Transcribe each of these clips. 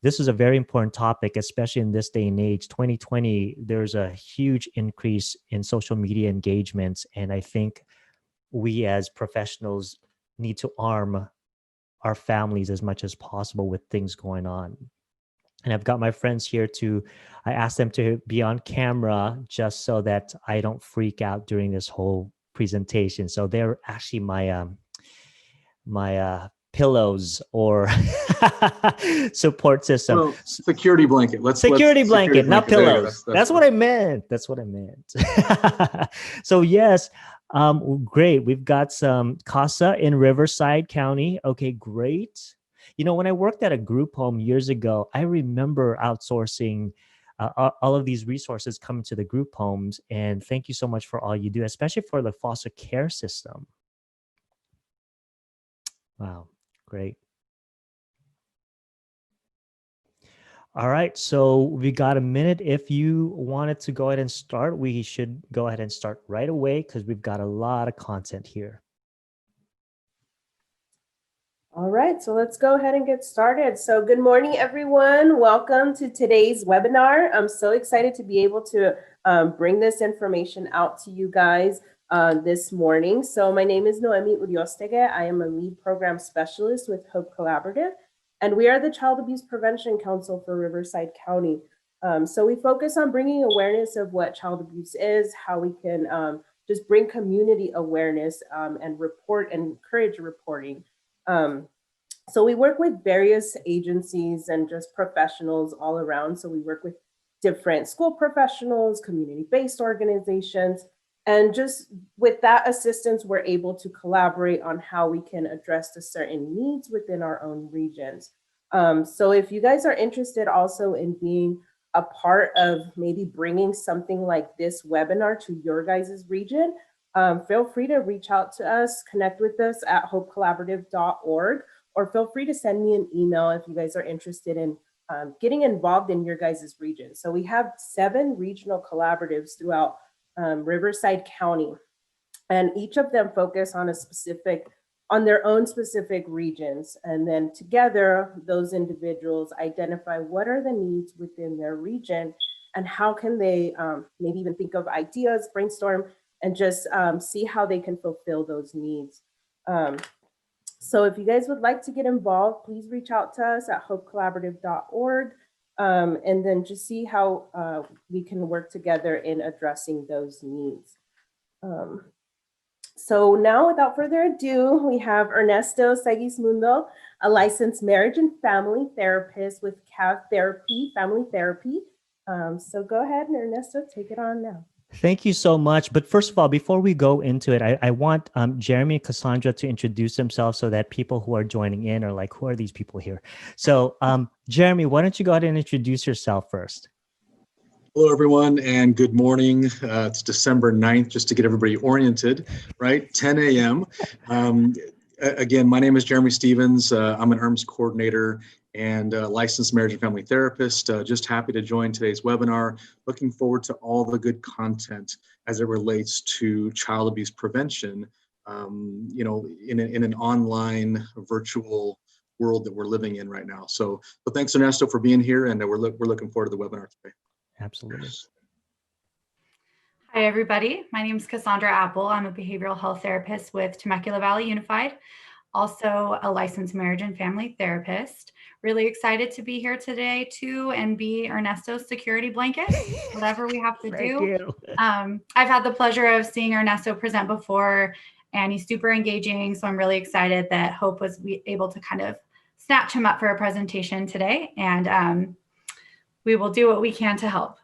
this is a very important topic, especially in this day and age. 2020, there's a huge increase in social media engagements. And I think we as professionals need to arm our families as much as possible with things going on. And I've got my friends here I asked them to be on camera just so that I don't freak out during this whole presentation. So they're actually my pillows or support system. Well, security blanket. Security blanket, not pillows. That's what I meant. So yes, great. We've got some CASA in Riverside County. Okay, great. When I worked at a group home years ago, I remember outsourcing all of these resources coming to the group homes. And thank you so much for all you do, especially for the foster care system. Wow, great. All right, so we got a minute. If you wanted to go ahead and start, we should go ahead and start right away because we've got a lot of content here. All right, so let's go ahead and get started. So good morning, everyone. Welcome to today's webinar. I'm so excited to be able to bring this information out to you guys this morning. So my name is Noemi Uriostege. I am a lead program specialist with Hope Collaborative, and we are the Child Abuse Prevention Council for Riverside County. So we focus on bringing awareness of what child abuse is, how we can just bring community awareness and report and encourage reporting. So we work with various agencies and just professionals all around. So we work with different school professionals, community-based organizations, and just with that assistance, we're able to collaborate on how we can address the certain needs within our own regions. So if you guys are interested also in being a part of maybe bringing something like this webinar to your guys' region, feel free to reach out to us, connect with us at hopecollaborative.org, or feel free to send me an email if you guys are interested in getting involved in your guys' region. So we have 7 regional collaboratives throughout Riverside County, and each of them focus on their own specific regions. And then together, those individuals identify what are the needs within their region and how can they maybe even think of ideas, brainstorm, and just see how they can fulfill those needs. So if you guys would like to get involved, please reach out to us at hopecollaborative.org and then just see how we can work together in addressing those needs. So now, without further ado, we have Ernesto Segismundo, a licensed marriage and family therapist with CAV Therapy, Family Therapy. So go ahead, and Ernesto, take it on now. Thank you so much. But first of all, before we go into it, I want Jeremy and Cassandra to introduce themselves so that people who are joining in are like, who are these people here? So Jeremy, why don't you go ahead and introduce yourself first? Hello, everyone, and good morning. It's December 9th, just to get everybody oriented, right? 10 a.m. Again, my name is Jeremy Stevens. I'm an ERMS coordinator and licensed marriage and family therapist. Just happy to join today's webinar. Looking forward to all the good content as it relates to child abuse prevention, in an online virtual world that we're living in right now. So thanks, Ernesto, for being here, and we're looking forward to the webinar today. Absolutely. Hi, everybody. My name is Cassandra Apple. I'm a behavioral health therapist with Temecula Valley Unified, also a licensed marriage and family therapist. Really excited to be here today too and be Ernesto's security blanket, whatever we have to do. I've had the pleasure of seeing Ernesto present before, and he's super engaging. So I'm really excited that Hope was able to kind of snatch him up for a presentation today. And we will do what we can to help.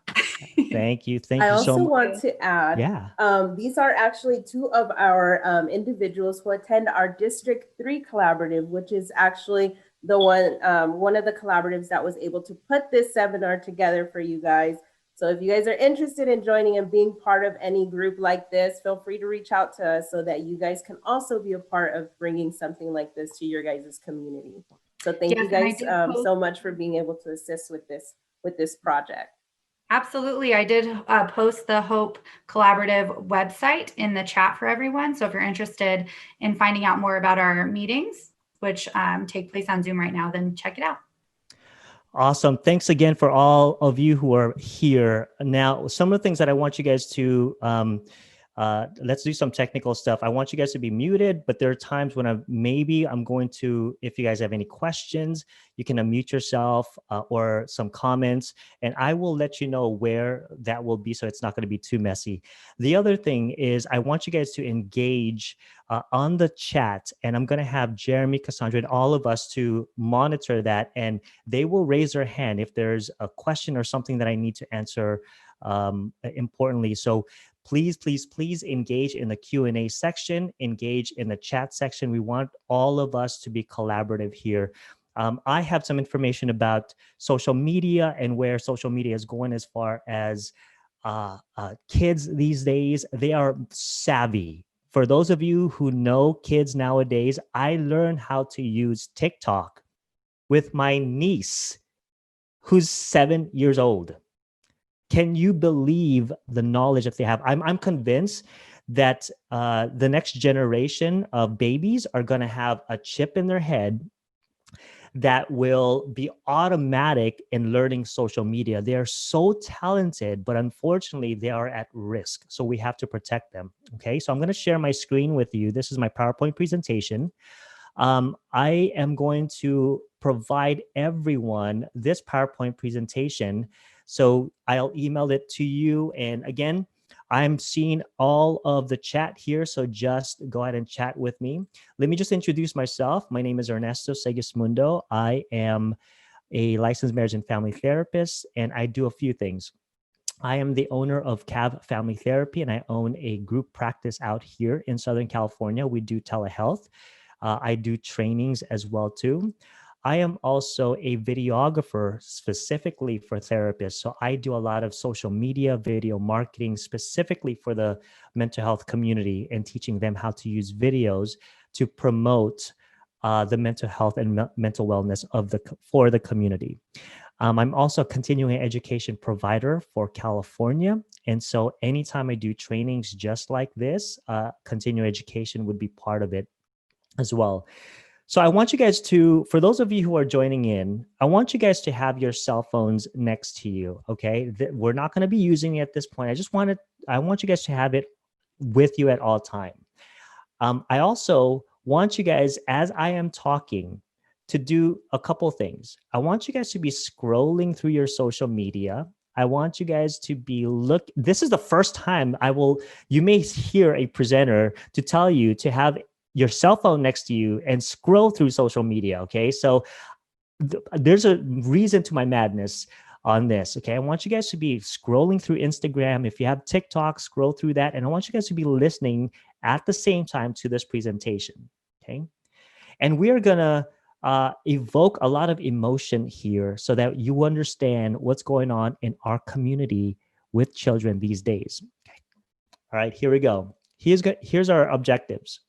Thank you. Thank you so much. I also want to add, these are actually 2 of our individuals who attend our District 3 collaborative, which is actually the one of the collaboratives that was able to put this seminar together for you guys. So if you guys are interested in joining and being part of any group like this, feel free to reach out to us so that you guys can also be a part of bringing something like this to your guys' community. So thank you guys so much for being able to assist with this project. Absolutely. I did post the Hope Collaborative website in the chat for everyone. So if you're interested in finding out more about our meetings, which take place on Zoom right now, then check it out. Awesome. Thanks again for all of you who are here. Now, some of the things that I want you guys to, let's do some technical stuff. I want you guys to be muted, but there are times when I'm going to, if you guys have any questions, you can unmute yourself or some comments, and I will let you know where that will be so it's not going to be too messy. The other thing is I want you guys to engage on the chat, and I'm going to have Jeremy, Cassandra, and all of us to monitor that, and they will raise their hand if there's a question or something that I need to answer importantly. So please, please, please engage in the Q&A section, engage in the chat section. We want all of us to be collaborative here. I have some information about social media and where social media is going as far as kids these days. They are savvy. For those of you who know kids nowadays, I learned how to use TikTok with my niece, who's 7 years old. Can you believe the knowledge that they have? I'm convinced that the next generation of babies are going to have a chip in their head that will be automatic in learning social media. They are so talented, but unfortunately, they are at risk. So we have to protect them. Okay, so I'm going to share my screen with you. This is my PowerPoint presentation. I am going to provide everyone this PowerPoint presentation. So I'll email it to you. And again, I'm seeing all of the chat here, so just go ahead and chat with me. Let me just introduce myself. My name is Ernesto Segismundo. I am a licensed marriage and family therapist, and I do a few things. I am the owner of CAV Family Therapy, and I own a group practice out here in Southern California. We do telehealth. I do trainings as well, too. I am also a videographer specifically for therapists. So I do a lot of social media, video marketing specifically for the mental health community and teaching them how to use videos to promote the mental health and mental wellness for the community. I'm also a continuing education provider for California. And so anytime I do trainings just like this, continuing education would be part of it as well. So I want you guys to, for those of you who are joining in, I want you guys to have your cell phones next to you, okay? We're not going to be using it at this point. I want you guys to have it with you at all time. I also want you guys, as I am talking, to do a couple things. I want you guys to be scrolling through your social media. I want you guys to be this is the first time you may hear a presenter to tell you to have your cell phone next to you and scroll through social media. Okay. So there's a reason to my madness on this. Okay. I want you guys to be scrolling through Instagram. If you have TikTok, scroll through that. And I want you guys to be listening at the same time to this presentation. Okay. And we are going to evoke a lot of emotion here so that you understand what's going on in our community with children these days. Okay. All right, here we go. Here's our objectives.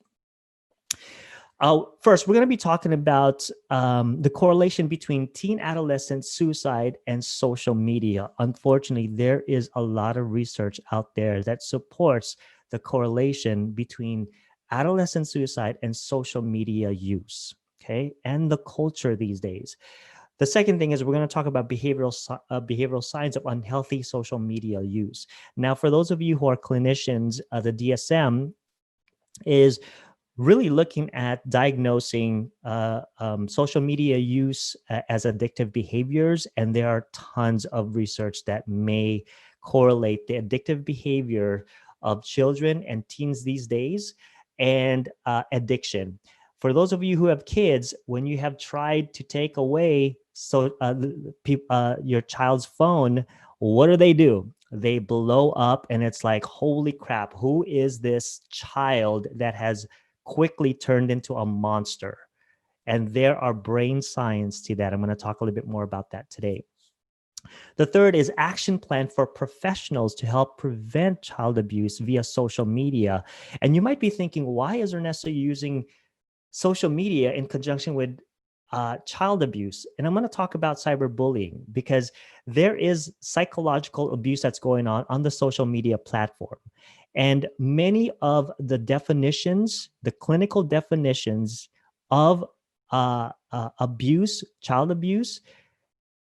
First, we're going to be talking about the correlation between teen adolescent suicide and social media. Unfortunately, there is a lot of research out there that supports the correlation between adolescent suicide and social media use, okay, and the culture these days. The second thing is we're going to talk about behavioral signs of unhealthy social media use. Now, for those of you who are clinicians, the DSM is really looking at diagnosing social media use as addictive behaviors. And there are tons of research that may correlate the addictive behavior of children and teens these days and addiction. For those of you who have kids, when you have tried to take away your child's phone, what do? They blow up, and it's like, holy crap, who is this child that has quickly turned into a monster? And there are brain science to that. I'm going to talk a little bit more about that today. The third is action plan for professionals to help prevent child abuse via social media. And you might be thinking, why is Ernesto using social media in conjunction with child abuse? And I'm going to talk about cyberbullying because there is psychological abuse that's going on the social media platform. And many of the definitions, the clinical definitions of abuse, child abuse,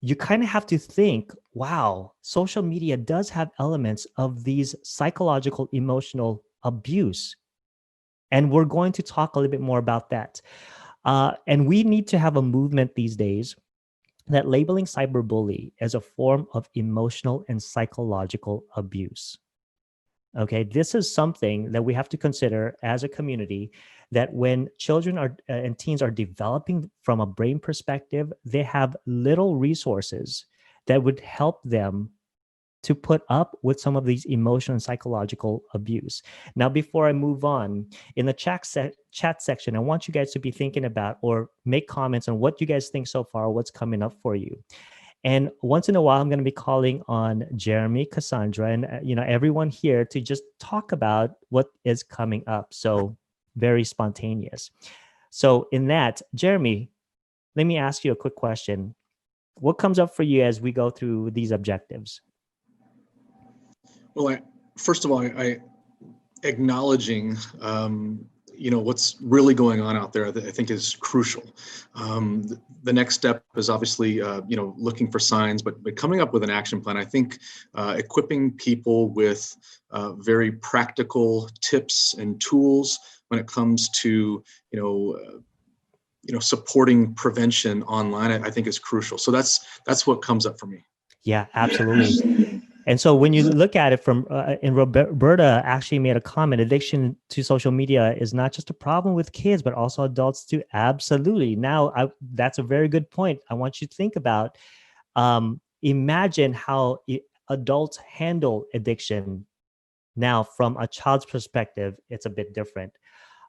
you kind of have to think, wow, social media does have elements of these psychological, emotional abuse. And we're going to talk a little bit more about that. And we need to have a movement these days that labeling cyberbully as a form of emotional and psychological abuse. Okay, this is something that we have to consider as a community, that when children are and teens are developing from a brain perspective, they have little resources that would help them to put up with some of these emotional and psychological abuse. Now, before I move on, in the chat section, I want you guys to be thinking about or make comments on what you guys think so far, what's coming up for you. And once in a while, I'm going to be calling on Jeremy, Cassandra, and everyone here to just talk about what is coming up. So very spontaneous. So in that, Jeremy, let me ask you a quick question. What comes up for you as we go through these objectives? Well, first of all, I acknowledging what's really going on out there, I think is crucial. The next step is obviously looking for signs, but coming up with an action plan. I think equipping people with very practical tips and tools when it comes to supporting prevention online, I think is crucial. So that's what comes up for me. Yeah, absolutely. And so when you look at it from, and Roberta actually made a comment, addiction to social media is not just a problem with kids, but also adults too. Absolutely. Now, that's a very good point. I want you to think about, imagine how adults handle addiction. Now, from a child's perspective, it's a bit different.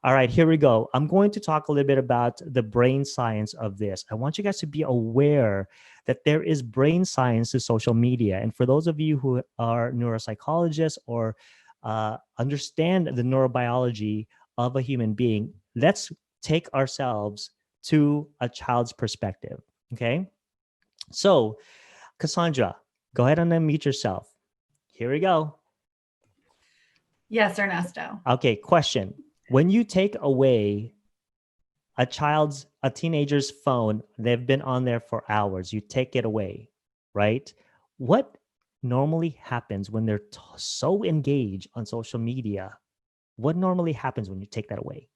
All right, here we go. I'm going to talk a little bit about the brain science of this. I want you guys to be aware that there is brain science to social media. And for those of you who are neuropsychologists or understand the neurobiology of a human being, let's take ourselves to a child's perspective, okay? So, Cassandra, go ahead and unmute yourself. Here we go. Yes, Ernesto. Okay, question. When you take away a teenager's phone, they've been on there for hours, you take it away, right? What normally happens when they're so engaged on social media? What normally happens when you take that away?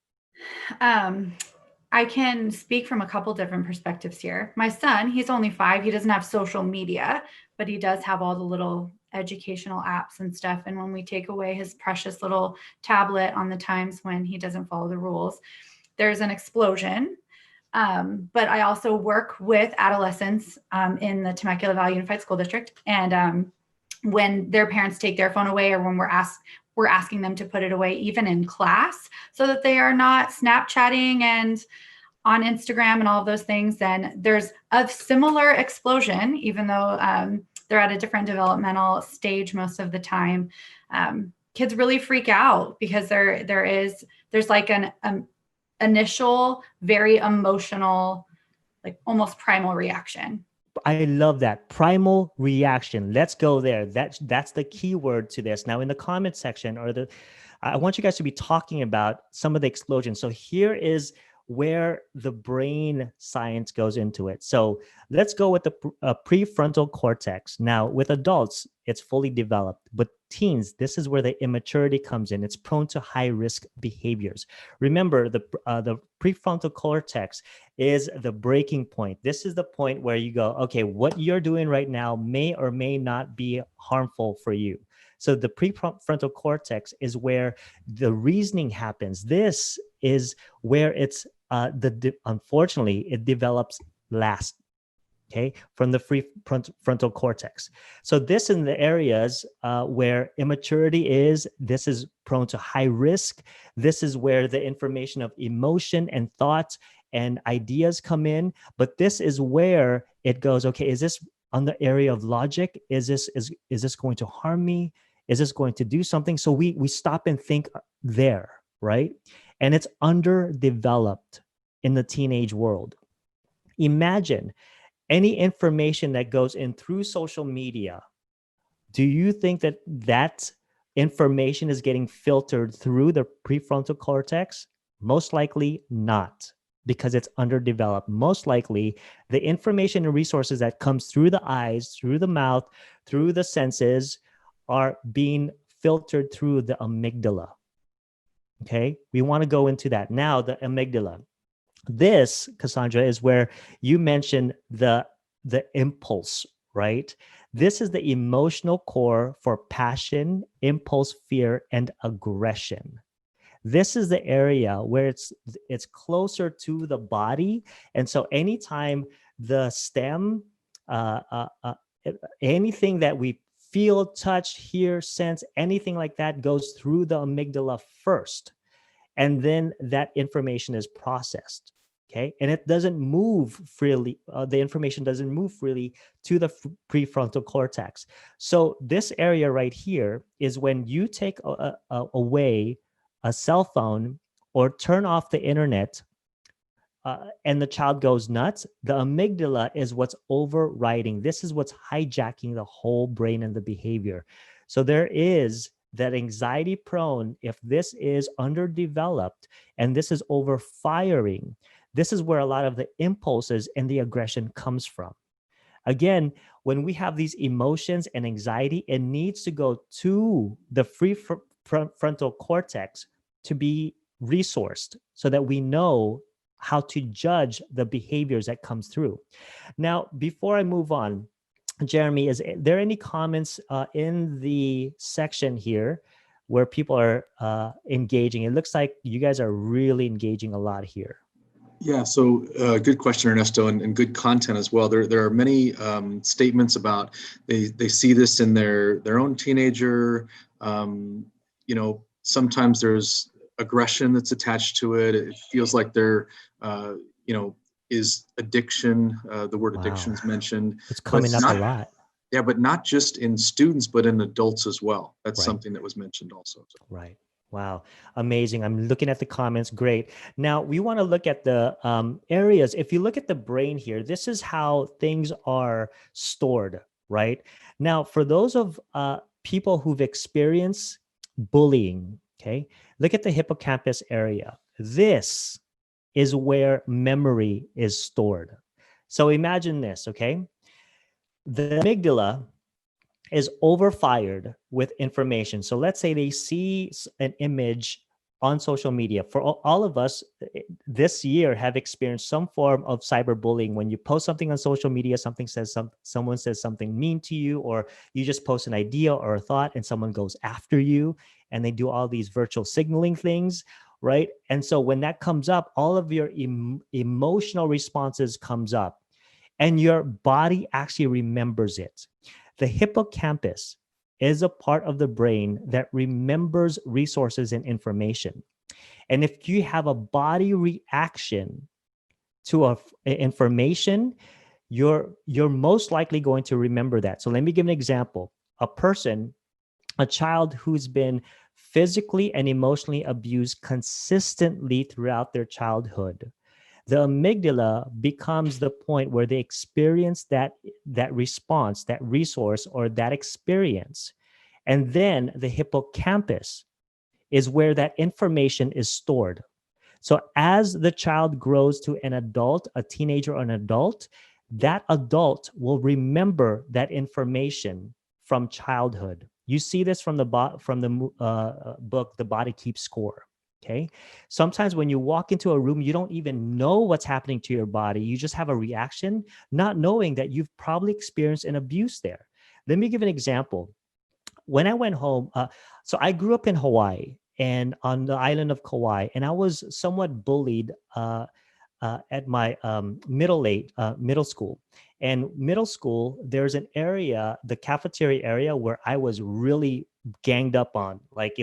I can speak from a couple different perspectives here. My son, he's only 5. He doesn't have social media, but he does have all the little educational apps and stuff. And when we take away his precious little tablet on the times when he doesn't follow the rules, there's an explosion. But I also work with adolescents in the Temecula Valley Unified School District. And when their parents take their phone away, or when we're asking them to put it away, even in class, so that they are not Snapchatting and on Instagram and all of those things, then there's a similar explosion, even though they're at a different developmental stage most of the time. Kids really freak out because there's like an initial, very emotional, like almost primal reaction. I love that primal reaction. Let's go there. That's the key word to this. Now in the comment section, I want you guys to be talking about some of the explosions. So here is where the brain science goes into it. So let's go with the prefrontal cortex. Now with adults, it's fully developed, but teens, this is where the immaturity comes in. It's prone to high risk behaviors. Remember, the prefrontal cortex is the breaking point. This is the point where you go, okay, what you're doing right now may or may not be harmful for you. So the prefrontal cortex is where the reasoning happens. This is where it's unfortunately it develops last. Okay, from the prefrontal cortex. So this in the areas where immaturity is, this is prone to high risk. This is where the information of emotion and thought and ideas come in. But this is where it goes, okay, is this on the area of logic? Is this going to harm me? Is this going to do something? So we stop and think there, right? And it's underdeveloped in the teenage world. Imagine any information that goes in through social media. Do you think that information is getting filtered through the prefrontal cortex? Most likely not. because it's underdeveloped. Most likely, the information and resources that comes through the eyes, through the mouth, through the senses are being filtered through the amygdala. Okay, we want to go into that. Now, the amygdala. This, Cassandra, is where you mentioned the impulse, right? This is the emotional core for passion, impulse, fear, and aggression. This is the area where it's closer to the body. And so anytime the stem, anything that we feel, touch, hear, sense, anything like that goes through the amygdala first. And then that information is processed. Okay. And it doesn't move freely. The information doesn't move freely to the prefrontal cortex. So this area right here is when you take away a cell phone or turn off the internet, and the child goes nuts. The amygdala is what's overriding. This is what's hijacking the whole brain and the behavior. So there is that anxiety prone, if this is underdeveloped and this is overfiring, this is where a lot of the impulses and the aggression comes from. Again, when we have these emotions and anxiety, it needs to go to the prefrontal cortex to be resourced so that we know how to judge the behaviors that comes through. Now, before I move on, Jeremy, is there any comments in the section here where people are engaging? It looks like you guys are really engaging a lot here. Yeah, so good question, Ernesto, and good content as well. There are many statements about they see this in their own teenager. You know, sometimes there's aggression that's attached to it. It feels like there, you know, is addiction. The word addiction is mentioned. It's coming up a lot. Yeah, but not just in students, but in adults as well. That's something that was mentioned also. Right. Wow. Amazing. I'm looking at the comments. Great. Now we want to look at the areas. If you look at the brain here, this is how things are stored, right? Now, for those of people who've experienced bullying, okay, look at the hippocampus area. This is where memory is stored. So imagine this, okay? The amygdala is overfired with information. So let's say they see an image on social media. For all of us this year have experienced some form of cyberbullying. When you post something on social media, someone says something mean to you, or you just post an idea or a thought and someone goes after you and they do all these virtual signaling things, right? And so when that comes up, all of your emotional responses comes up and your body actually remembers it. The hippocampus is a part of the brain that remembers resources and information. And if you have a body reaction to information, you're most likely going to remember that. So let me give an example. A child who's been physically and emotionally abused consistently throughout their childhood, the amygdala becomes the point where they experience that response, that resource, or that experience. And then the hippocampus is where that information is stored. So as the child grows to an adult, a teenager or an adult, that adult will remember that information from childhood. You see this from the book, The Body Keeps Score. Okay. Sometimes when you walk into a room, you don't even know what's happening to your body. You just have a reaction, not knowing that you've probably experienced an abuse there. Let me give an example. When I went home, so I grew up in Hawaii and on the island of Kauai, and I was somewhat bullied at my middle school. And middle school, there's an area, the cafeteria area, where I was really ganged up on. Like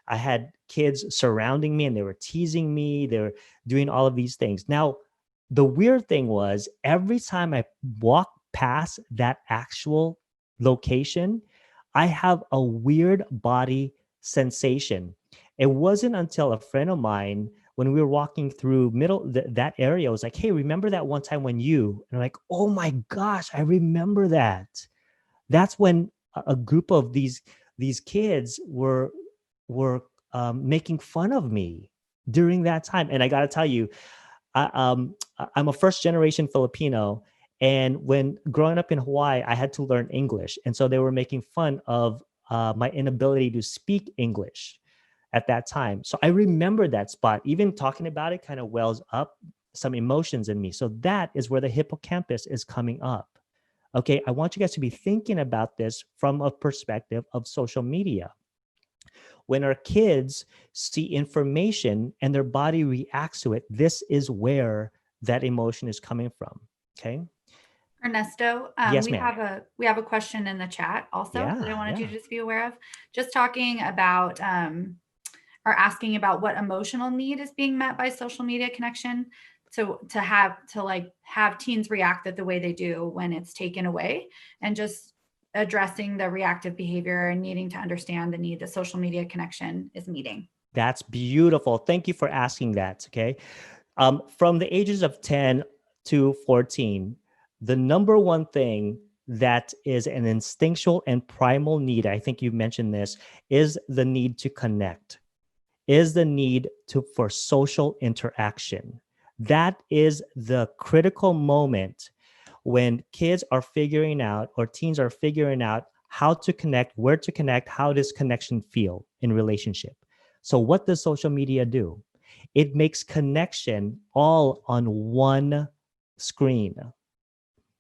I had kids surrounding me and they were teasing me. They were doing all of these things. Now, the weird thing was every time I walked past that actual location, I have a weird body sensation. It wasn't until a friend of mine, when we were walking through that area, was like, hey, remember that one time when you, and I'm like, oh my gosh, I remember that. That's when a group of these kids were making fun of me during that time. And I got to tell you, I'm a first generation Filipino. And when growing up in Hawaii, I had to learn English. And so they were making fun of my inability to speak English at that time. So I remember that spot. Even talking about it kind of wells up some emotions in me. So that is where the hippocampus is coming up. Okay, I want you guys to be thinking about this from a perspective of social media. When our kids see information and their body reacts to it, this is where that emotion is coming from. Okay. Ernesto, Yes, we ma'am. have a question in the chat also that I wanted you to just be aware of. Just talking about or asking about what emotional need is being met by social media connection. To have teens react the way they do when it's taken away, and just addressing the reactive behavior and needing to understand the need that social media connection is meeting. That's beautiful. Thank you for asking that. Okay. From the ages of 10 to 14, the number one thing that is an instinctual and primal need, I think you mentioned this, is the need to connect, is the need for social interaction. That is the critical moment when kids are figuring out, or teens are figuring out, how to connect, where to connect, how does connection feel in relationship. So what does social media do? It makes connection all on one screen.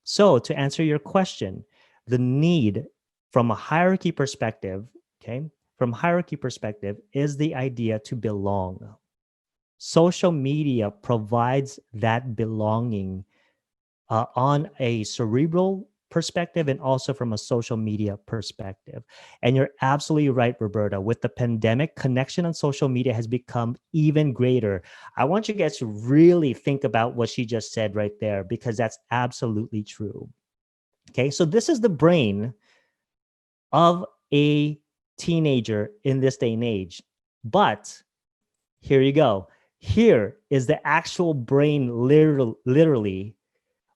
So to answer your question, the need from a hierarchy perspective, okay, from hierarchy perspective, is the idea to belong. Social media provides that belonging on a cerebral perspective and also from a social media perspective. And you're absolutely right, Roberta. With the pandemic, connection on social media has become even greater. I want you guys to really think about what she just said right there, because that's absolutely true. Okay, so this is the brain of a teenager in this day and age. But here you go. Here is the actual brain literally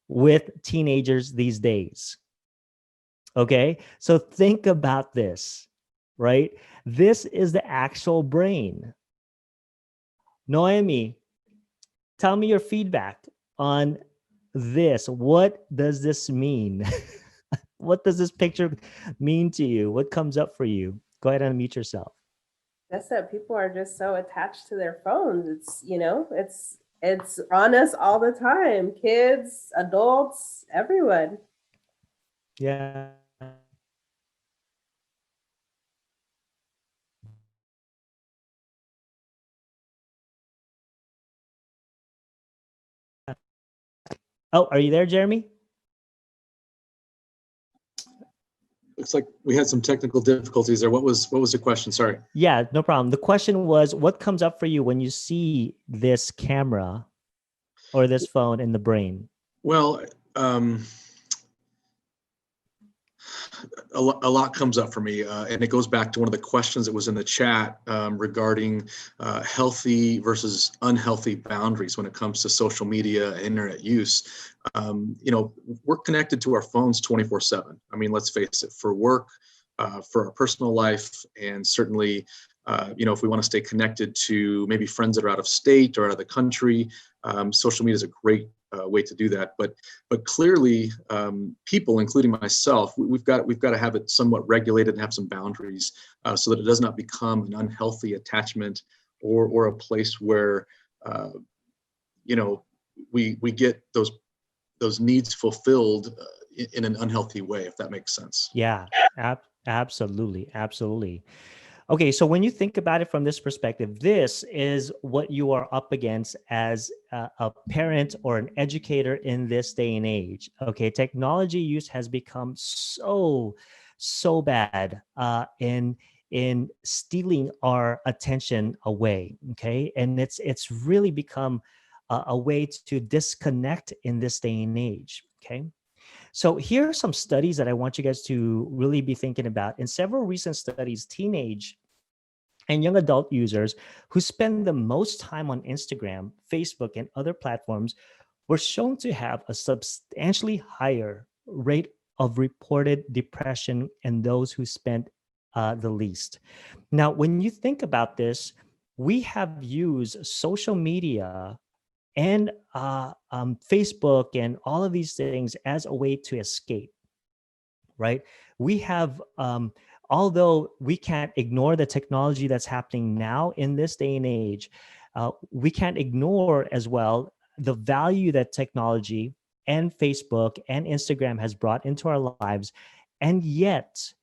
with teenagers these days. Okay, so think about this, right? This is the actual brain. Noemi, tell me your feedback on this. What does this mean? What does this picture mean to you? What comes up for you? Go ahead and unmute yourself. That's that people are just so attached to their phones. It's on us all the time. Kids, adults, everyone. Yeah. Oh, are you there, Jeremy? Looks like we had some technical difficulties there. What was the question? Sorry. Yeah, no problem. The question was, what comes up for you when you see this camera or this phone in the brain? Well, a lot comes up for me, and it goes back to one of the questions that was in the chat regarding healthy versus unhealthy boundaries when it comes to social media and internet use. We're connected to our phones 24/7. I mean, let's face it, for work, for our personal life, and certainly, if we want to stay connected to maybe friends that are out of state or out of the country, social media is a great way to do that. But clearly, people, including myself, we've got to have it somewhat regulated and have some boundaries so that it does not become an unhealthy attachment or a place where we get those needs fulfilled in an unhealthy way, if that makes sense. Yeah, absolutely. Okay, so when you think about it from this perspective, this is what you are up against as a parent or an educator in this day and age. Okay, technology use has become so bad in stealing our attention away. Okay, and it's really become a way to disconnect in this day and age. Okay. So here are some studies that I want you guys to really be thinking about. In several recent studies, teenage and young adult users who spend the most time on Instagram, Facebook, and other platforms were shown to have a substantially higher rate of reported depression in those who spent the least. Now, when you think about this, we have used social media and Facebook and all of these things as a way to escape, right? We have, although we can't ignore the technology that's happening now in this day and age, we can't ignore as well the value that technology and Facebook and Instagram has brought into our lives. And yet,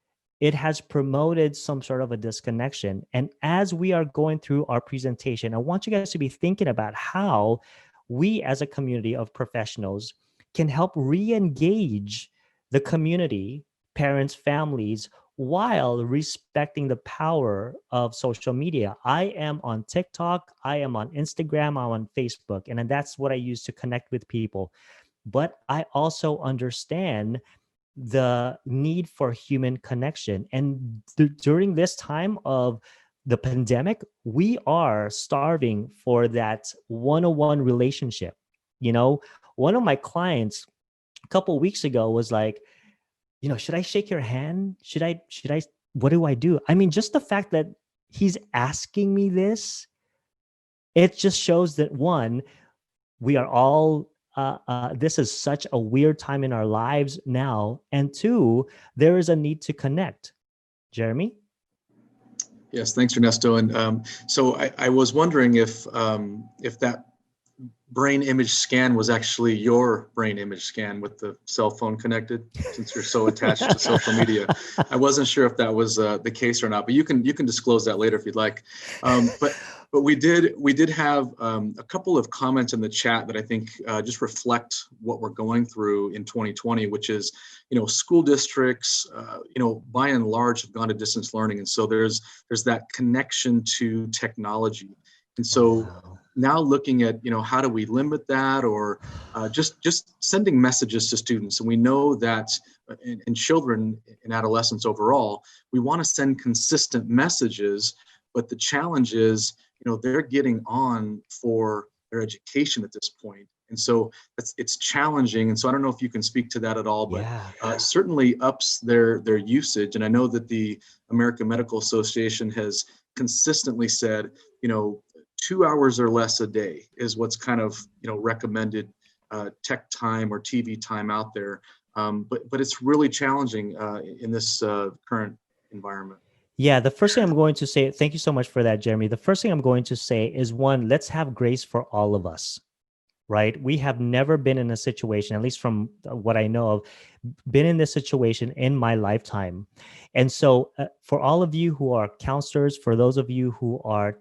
it has promoted some sort of a disconnection. And as we are going through our presentation, I want you guys to be thinking about how we as a community of professionals can help re-engage the community, parents, families, while respecting the power of social media. I am on TikTok, I am on Instagram, I'm on Facebook, and that's what I use to connect with people. But I also understand the need for human connection. And during this time of the pandemic, we are starving for that one-on-one relationship. You know, one of my clients a couple weeks ago was like, should I shake your hand? What do I do? I mean, just the fact that he's asking me this, it just shows that one, we are all, this is such a weird time in our lives now. And two, there is a need to connect. Jeremy? Yes, thanks, Ernesto. And so I was wondering if that brain image scan was actually your brain image scan with the cell phone connected, since you're so attached to social media. I wasn't sure if that was the case or not, but you can disclose that later if you'd like. But we did have a couple of comments in the chat that I think just reflect what we're going through in 2020, which is, school districts, by and large have gone to distance learning, and so there's that connection to technology, and so. Wow. Now looking at, how do we limit that, or just sending messages to students. And we know that in children and adolescents overall, we want to send consistent messages, but the challenge is, they're getting on for their education at this point. And so it's challenging. And so I don't know if you can speak to that at all, but certainly ups their usage. And I know that the American Medical Association has consistently said, 2 hours or less a day is what's kind of, recommended tech time or TV time out there. But it's really challenging in this current environment. Yeah, the first thing I'm going to say, thank you so much for that, Jeremy. The first thing I'm going to say is, one, let's have grace for all of us, right? We have never been in a situation, at least from what I know of, been in this situation in my lifetime. And so for all of you who are counselors, for those of you who are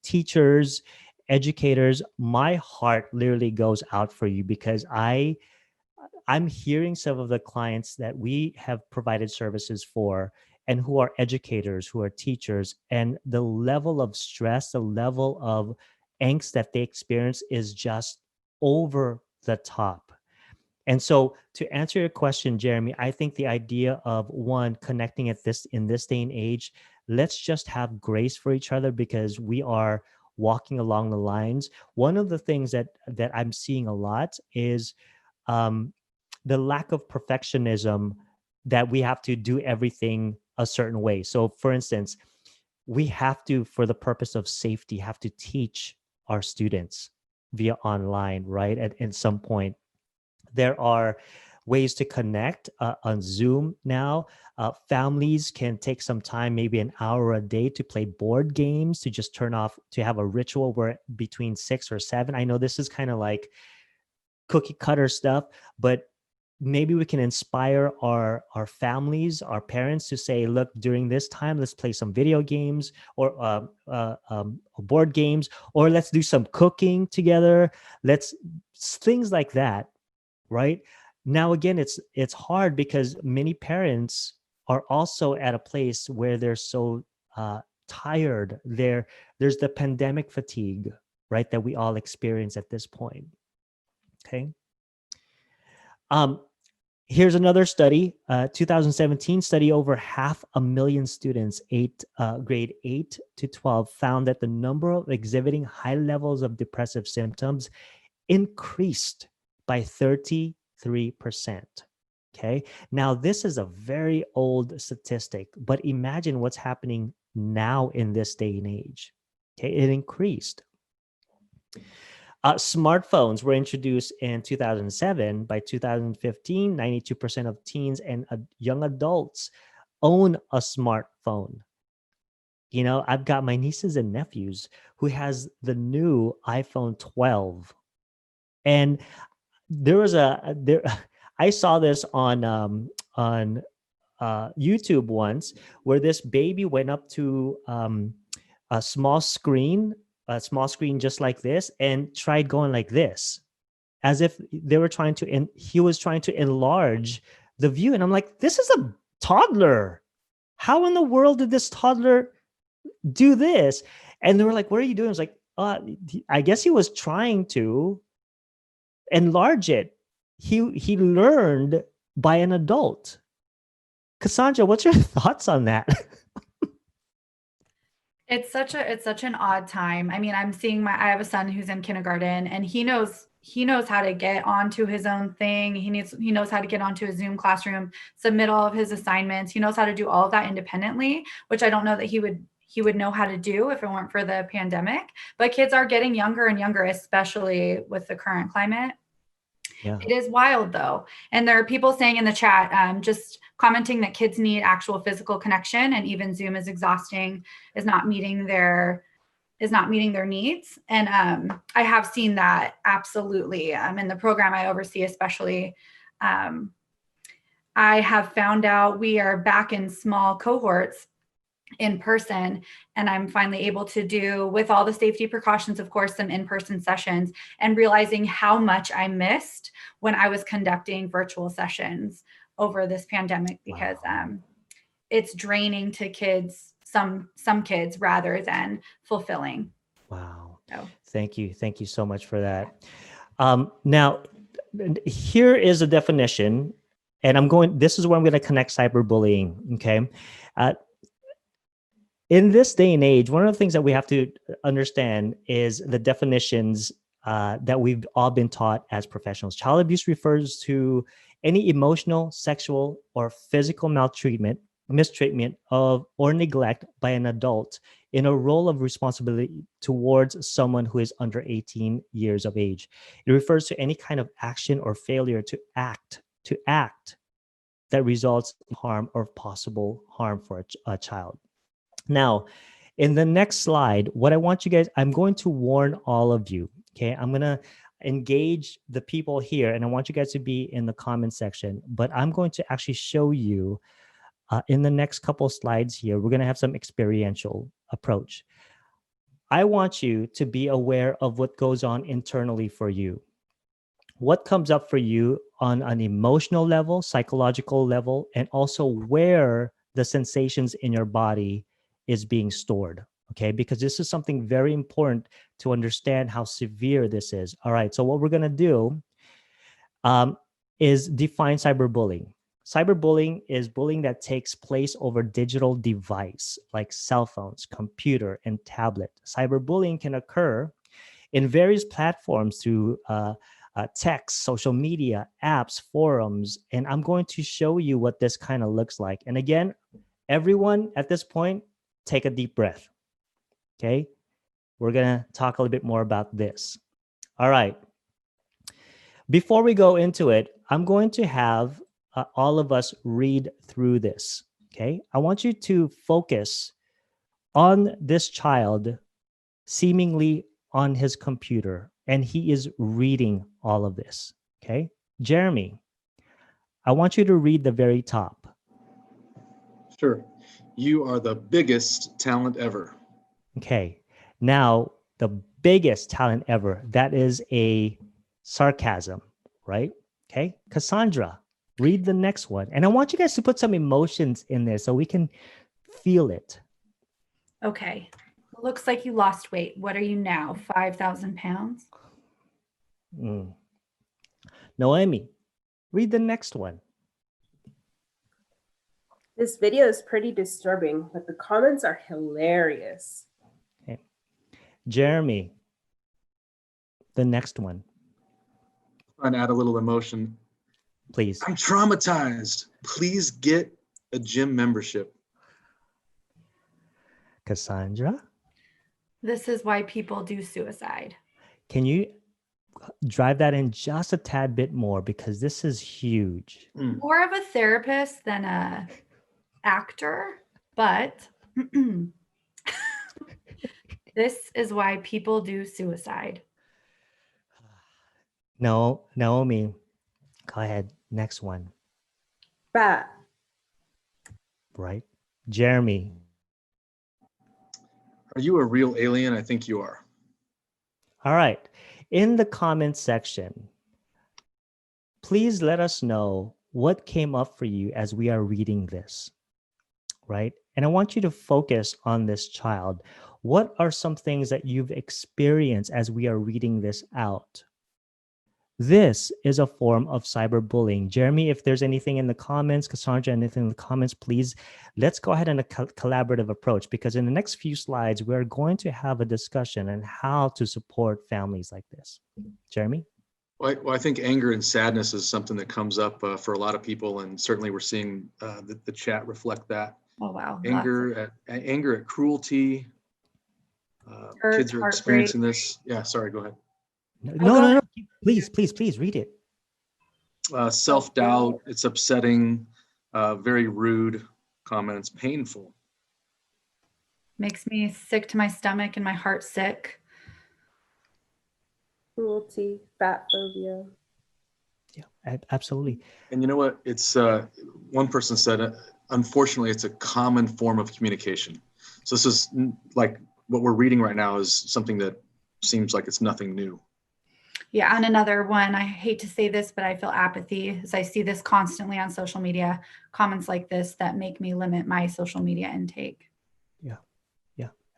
teachers, educators, my heart literally goes out for you, because I'm hearing some of the clients that we have provided services for, and who are educators, who are teachers, and the level of stress, the level of angst that they experience is just over the top. And so to answer your question, Jeremy, I think the idea of, one, connecting in this day and age, let's just have grace for each other, because we are walking along the lines. One of the things that I'm seeing a lot is the lack of perfectionism, that we have to do everything a certain way. So for instance, we have to, for the purpose of safety, have to teach our students via online, right? At some point, there are ways to connect on Zoom now. Families can take some time, maybe an hour a day, to play board games, to just turn off, to have a ritual where between 6 or 7. I know this is kind of like cookie cutter stuff, but maybe we can inspire our families, our parents, to say, look, during this time, let's play some video games, or board games, or let's do some cooking together. Things like that, right? Now, again, it's hard, because many parents are also at a place where they're so tired. There's the pandemic fatigue, right, that we all experience at this point. Okay. Here's another study, 2017 study, over 500,000 students, grade 8 to 12, found that the number of exhibiting high levels of depressive symptoms increased by 33%. Okay. Now, this is a very old statistic, but imagine what's happening now in this day and age. Okay. It increased. Smartphones were introduced in 2007. By 2015, 92% of teens and young adults own a smartphone. You know, I've got my nieces and nephews who has the new iPhone 12. And there was I saw this on YouTube once, where this baby went up to a small screen just like this, and tried going like this, as if they were trying to, and he was trying to enlarge the view. And I'm like, this is a toddler. How in the world did this toddler do this? And they were like, what are you doing? I was like, I guess he was trying to enlarge it. He learned by an adult. Cassandra, what's your thoughts on that? It's such an odd time. I mean, I have a son who's in kindergarten, and he knows how to get onto his own thing. He knows how to get onto a Zoom classroom, submit all of his assignments. He knows how to do all of that independently, which I don't know that he would know how to do if it weren't for the pandemic. But kids are getting younger and younger, especially with the current climate. Yeah. It is wild though. And there are people saying in the chat, just commenting that kids need actual physical connection, and even Zoom is exhausting, is not meeting their needs. And I have seen that absolutely. In the program I oversee, especially, I have found out we are back in small cohorts in person, and I'm finally able to do, with all the safety precautions, of course, some in-person sessions, and realizing how much I missed when I was conducting virtual sessions over this pandemic, because it's draining to kids, some kids, rather than fulfilling. Wow. So. Thank you so much for that. Now, here is a definition, and this is where I'm going to connect cyberbullying. Okay. In this day and age, one of the things that we have to understand is the definitions that we've all been taught as professionals. Child abuse refers to any emotional, sexual, or physical mistreatment of or neglect by an adult in a role of responsibility towards someone who is under 18 years of age. It refers to any kind of action or failure to act that results in harm or possible harm for a child. Now, in the next slide, what I want you guys, I'm going to warn all of you, okay? I'm going to engage the people here, and I want you guys to be in the comment section, but I'm going to actually show you in the next couple slides here, we're going to have some experiential approach. I want you to be aware of what goes on internally for you. What comes up for you on an emotional level, psychological level, and also where the sensations in your body is being stored, okay? Because this is something very important to understand how severe this is. All right, so what we're gonna do is define cyberbullying. Cyberbullying is bullying that takes place over digital device like cell phones, computer, and tablet. Cyberbullying can occur in various platforms through text, social media, apps, forums, and I'm going to show you what this kind of looks like. And again, everyone at this point, take a deep breath, okay? We're gonna talk a little bit more about this. All right. Before we go into it, I'm going to have all of us read through this, okay? I want you to focus on this child seemingly on his computer, and he is reading all of this, okay? Jeremy, I want you to read the very top. Sure. You are the biggest talent ever. Okay. Now, the biggest talent ever, that is a sarcasm, right? Okay. Cassandra, read the next one. And I want you guys to put some emotions in there so we can feel it. Okay. Looks like you lost weight. What are you now? 5,000 pounds? Noemi, read the next one. This video is pretty disturbing, but the comments are hilarious. Okay. Jeremy, the next one. Trying to add a little emotion. Please. I'm traumatized. Please get a gym membership. Cassandra? This is why people do suicide. Can you drive that in just a tad bit more because this is huge. More of a therapist than a actor, but this is why people do suicide. No, Naomi, go ahead. Next one. Bat. Right. Jeremy. Are you a real alien? I think you are. All right. In the comments section, please let us know what came up for you as we are reading this, right? And I want you to focus on this child. What are some things that you've experienced as we are reading this out? This is a form of cyberbullying. Jeremy, if there's anything in the comments, Cassandra, anything in the comments, please, let's go ahead and a collaborative approach, because in the next few slides, we're going to have a discussion on how to support families like this. Jeremy? Well, I think anger and sadness is something that comes up for a lot of people, and certainly we're seeing the chat reflect that. Oh, wow. Anger at cruelty. Hurt, Kids are experiencing this. Yeah, sorry, go ahead. No. Please read it. Self-doubt, it's upsetting, very rude comments, painful. Makes me sick to my stomach and my heart sick. Cruelty, fat phobia. Yeah, absolutely. And you know what? It's one person said, unfortunately, it's a common form of communication. So this is like what we're reading right now is something that seems like it's nothing new. Yeah, and another one, I hate to say this, but I feel apathy as I see this constantly on social media, comments like this that make me limit my social media intake. Yeah,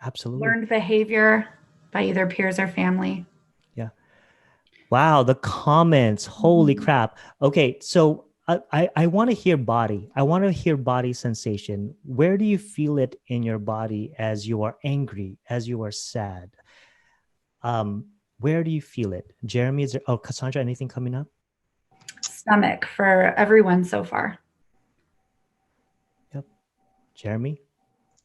absolutely. Learned behavior by either peers or family. Yeah. Wow, the comments, holy crap. Okay, so I want to hear body. I want to hear body sensation. Where do you feel it in your body as you are angry, as you are sad? Where do you feel it? Jeremy, is there, Cassandra, anything coming up? Stomach for everyone so far. Yep. Jeremy?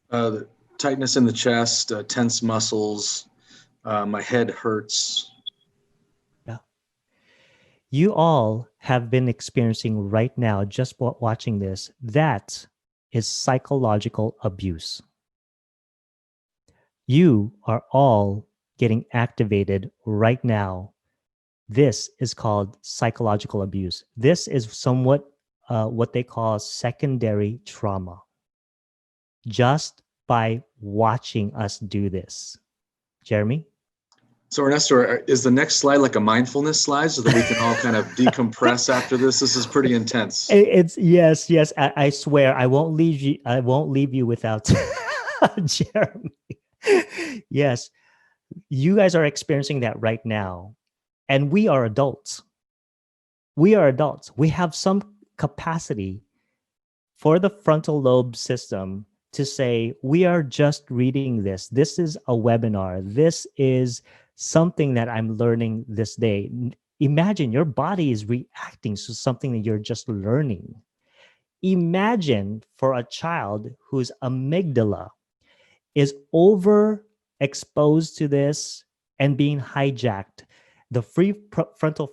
The tightness in the chest, tense muscles, my head hurts. Yeah. You all have been experiencing right now, just watching this, that is psychological abuse. You are all getting activated right now. This is called psychological abuse. This is somewhat what they call secondary trauma. Just by watching us do this. Jeremy? So Ernesto, is the next slide like a mindfulness slide so that we can all kind of decompress after this? This is pretty intense. It's yes. I swear I won't leave you. I won't leave you without Jeremy. Yes. You guys are experiencing that right now. And we are adults. We are adults. We have some capacity for the frontal lobe system to say, we are just reading this. This is a webinar. This is something that I'm learning this day. Imagine your body is reacting to something that you're just learning. Imagine for a child whose amygdala is overexposed to this and being hijacked. The prefrontal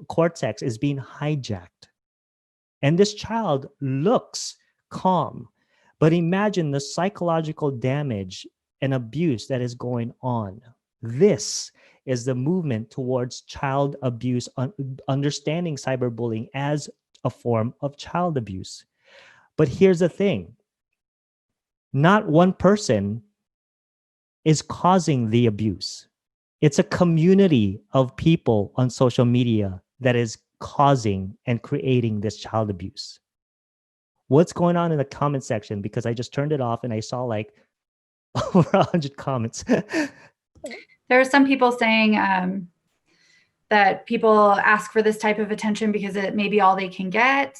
cortex is being hijacked. And this child looks calm, but imagine the psychological damage and abuse that is going on. This is the movement towards child abuse, understanding cyberbullying as a form of child abuse. But here's the thing. Not one person is causing the abuse. It's a community of people on social media that is causing and creating this child abuse. What's going on in the comment section? Because I just turned it off and I saw like over 100 comments. There are some people saying that people ask for this type of attention because it may be all they can get.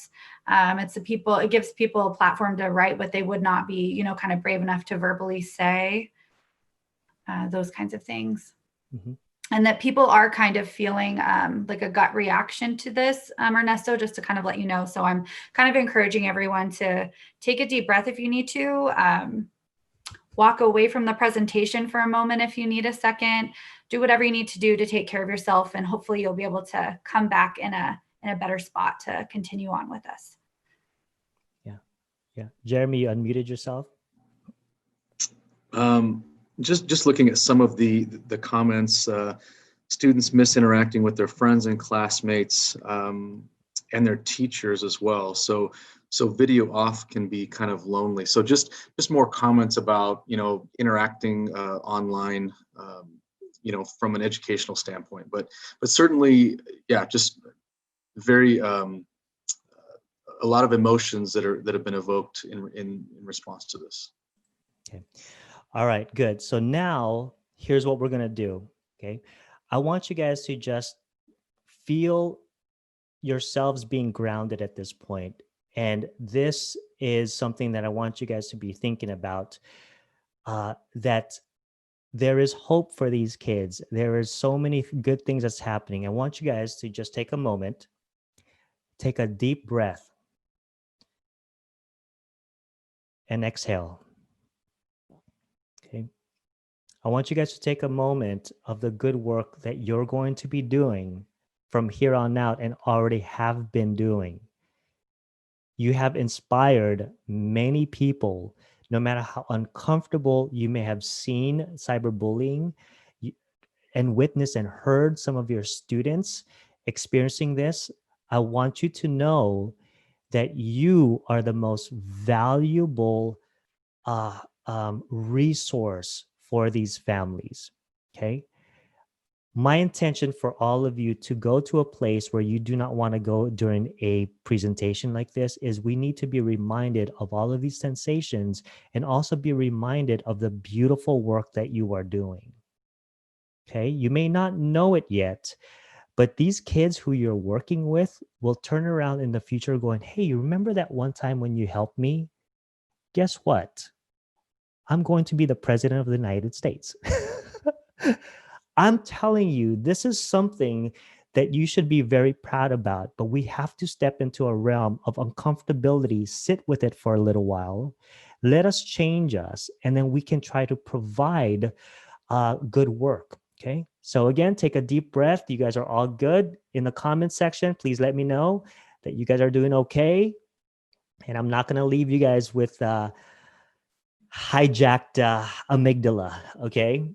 It gives people a platform to write what they would not be, kind of brave enough to verbally say, those kinds of things. Mm-hmm. And that people are kind of feeling like a gut reaction to this, Ernesto, just to kind of let you know. So I'm kind of encouraging everyone to take a deep breath if you need to. walk away from the presentation for a moment if you need a second. Do whatever you need to do to take care of yourself, and hopefully you'll be able to come back in a better spot to continue on with us. Yeah. Jeremy, you unmuted yourself. Just looking at some of the comments, students miss interacting with their friends and classmates, and their teachers as well. So video off can be kind of lonely. So just more comments about, interacting online, from an educational standpoint, but certainly, yeah, just very, a lot of emotions that have been evoked in response to this. Okay. All right, good. So now here's what we're going to do. Okay. I want you guys to just feel yourselves being grounded at this point. And this is something that I want you guys to be thinking about, that there is hope for these kids. There is so many good things that's happening. I want you guys to just take a moment, take a deep breath, and exhale. Okay. I want you guys to take a moment of the good work that you're going to be doing from here on out and already have been doing. You have inspired many people, no matter how uncomfortable you may have seen cyberbullying and witnessed and heard some of your students experiencing this. I want you to know that you are the most valuable resource for these families. Okay. My intention for all of you to go to a place where you do not want to go during a presentation like this is we need to be reminded of all of these sensations and also be reminded of the beautiful work that you are doing. Okay. You may not know it yet, but these kids who you're working with will turn around in the future going, hey, you remember that one time when you helped me? Guess what? I'm going to be the president of the United States. I'm telling you, this is something that you should be very proud about, but we have to step into a realm of uncomfortability, sit with it for a little while, let us change us, and then we can try to provide good work, okay? So again, take a deep breath. You guys are all good. In the comment section, please let me know that you guys are doing okay. And I'm not gonna leave you guys with hijacked amygdala, okay?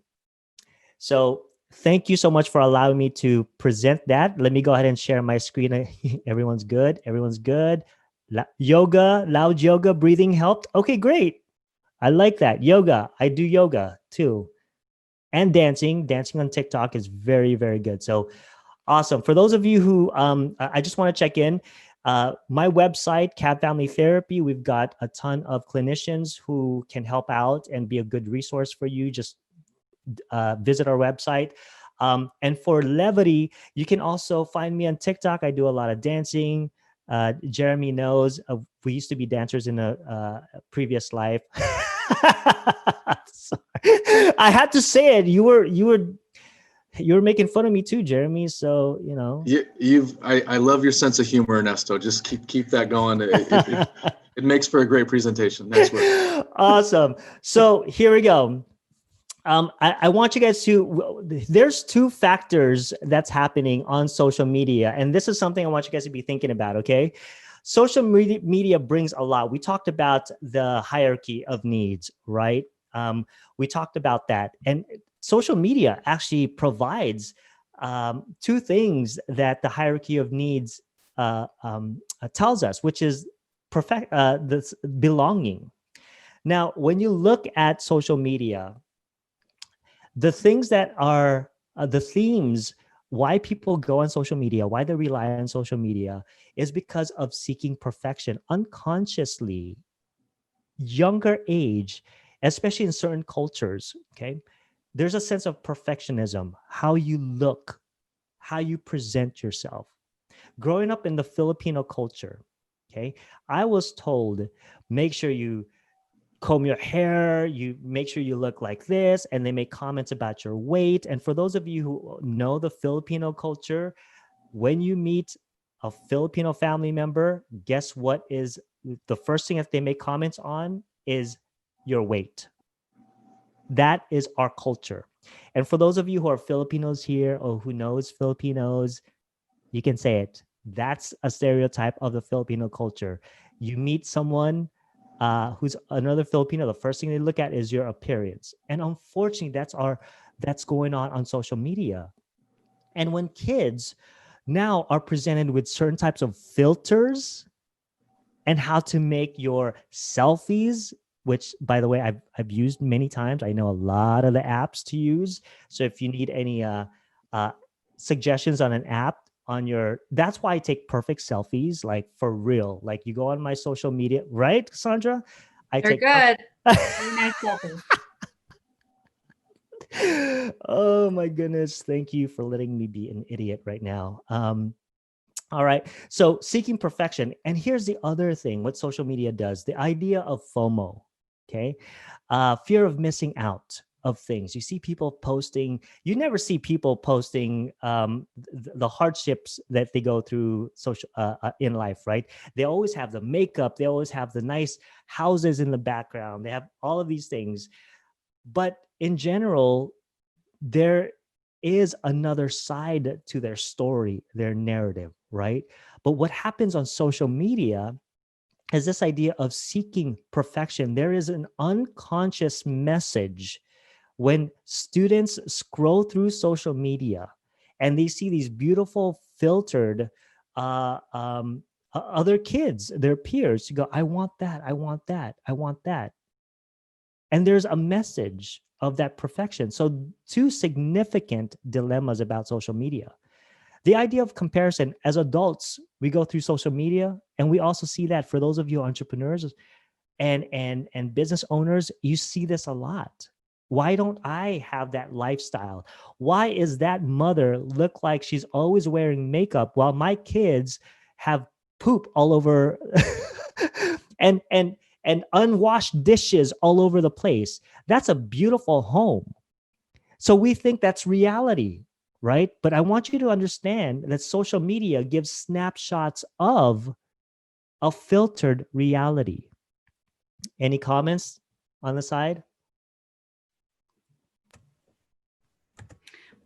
So thank you so much for allowing me to present that. Let me go ahead and share my screen. Everyone's good. Everyone's good. Yoga, loud yoga, breathing helped. Okay, great. I like that. Yoga. I do yoga too. And dancing. Dancing on TikTok is very, very good. So awesome. For those of you who, I just want to check in. My website, CAB Family Therapy, we've got a ton of clinicians who can help out and be a good resource for you. Just visit our website. And for levity, you can also find me on TikTok. I do a lot of dancing. Jeremy knows we used to be dancers in a previous life. I had to say it. You were making fun of me too, Jeremy. So I love your sense of humor, Ernesto. Just keep that going. It makes for a great presentation. Nice work. Awesome. So here we go. I want you guys to, there's two factors that's happening on social media. And this is something I want you guys to be thinking about, okay? Social media brings a lot. We talked about the hierarchy of needs, right? We talked about that. And social media actually provides two things that the hierarchy of needs tells us, which is this belonging. Now, when you look at social media, the things that are the themes, why people go on social media, why they rely on social media is because of seeking perfection unconsciously. Younger age, especially in certain cultures, okay, there's a sense of perfectionism, how you look, how you present yourself. Growing up in the Filipino culture, okay, I was told, make sure you comb your hair, you make sure you look like this, and they make comments about your weight. And for those of you who know the Filipino culture, when you meet a Filipino family member, guess what is the first thing that they make comments on is your weight. That is our culture. And for those of you who are Filipinos here or who knows Filipinos, you can say it. That's a stereotype of the Filipino culture. You meet someone who's another Filipino, the first thing they look at is your appearance. And unfortunately, that's going on social media. And when kids now are presented with certain types of filters and how to make your selfies, which, by the way, I've used many times. I know a lot of the apps to use. So if you need any suggestions on an app that's why I take perfect selfies, like for real. Like you go on my social media, right, Cassandra? They're good. Very nice selfies. Oh my goodness. Thank you for letting me be an idiot right now. All right. So seeking perfection. And here's the other thing, what social media does, the idea of FOMO. Okay. Fear of missing out of things. You see people posting, you never see people posting the hardships that they go through in life, right? They always have the makeup. They always have the nice houses in the background. They have all of these things. But in general, there is another side to their story, their narrative, right? But what happens on social media is this idea of seeking perfection. There is an unconscious message when students scroll through social media and they see these beautiful filtered other kids, their peers, to go, I want that, I want that, I want that. And there's a message of that perfection. So two significant dilemmas about social media. The idea of comparison. As adults, we go through social media and we also see that for those of you entrepreneurs and business owners, you see this a lot. Why don't I have that lifestyle? Why is that mother look like she's always wearing makeup while my kids have poop all over and unwashed dishes all over the place? That's a beautiful home. So we think that's reality, right? But I want you to understand that social media gives snapshots of a filtered reality. Any comments on the side?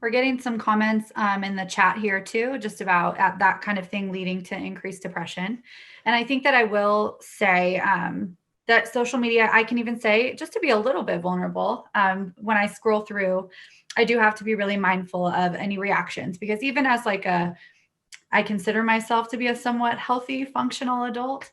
We're getting some comments in the chat here too, just about that kind of thing leading to increased depression. And I think that I will say that social media, I can even say, just to be a little bit vulnerable, when I scroll through, I do have to be really mindful of any reactions, because even as I consider myself to be a somewhat healthy, functional adult,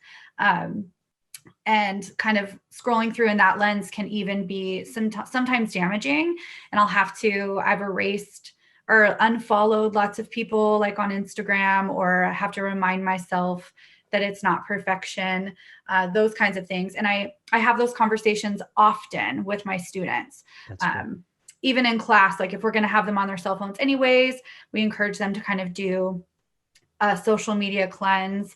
and kind of scrolling through in that lens can even be sometimes damaging. And I've erased or unfollowed lots of people like on Instagram, or I have to remind myself that it's not perfection, those kinds of things. And I have those conversations often with my students. Even in class, like if we're going to have them on their cell phones anyways, we encourage them to kind of do a social media cleanse.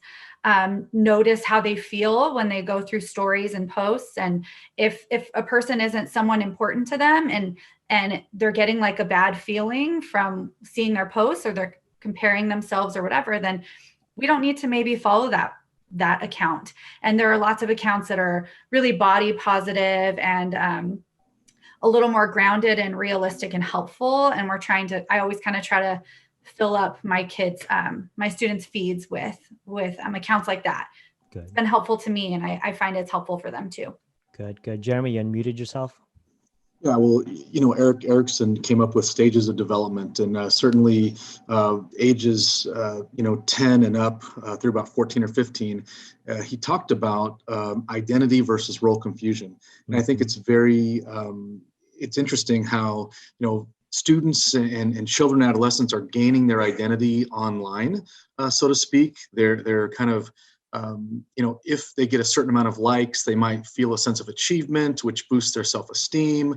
Notice how they feel when they go through stories and posts. And if a person isn't someone important to them and they're getting like a bad feeling from seeing their posts, or they're comparing themselves or whatever, then we don't need to maybe follow that account. And there are lots of accounts that are really body positive and a little more grounded and realistic and helpful. And I always kind of try to fill up my kids, my students' feeds with accounts like that. Good. It's been helpful to me, and I find it's helpful for them too. Good. Jeremy, you unmuted yourself. Yeah, well, Erik Erikson came up with stages of development, and certainly ages, 10 and up through about 14 or 15, he talked about identity versus role confusion. And I think it's it's interesting how, students and children and adolescents are gaining their identity online, so to speak. They're kind of, if they get a certain amount of likes, they might feel a sense of achievement, which boosts their self-esteem.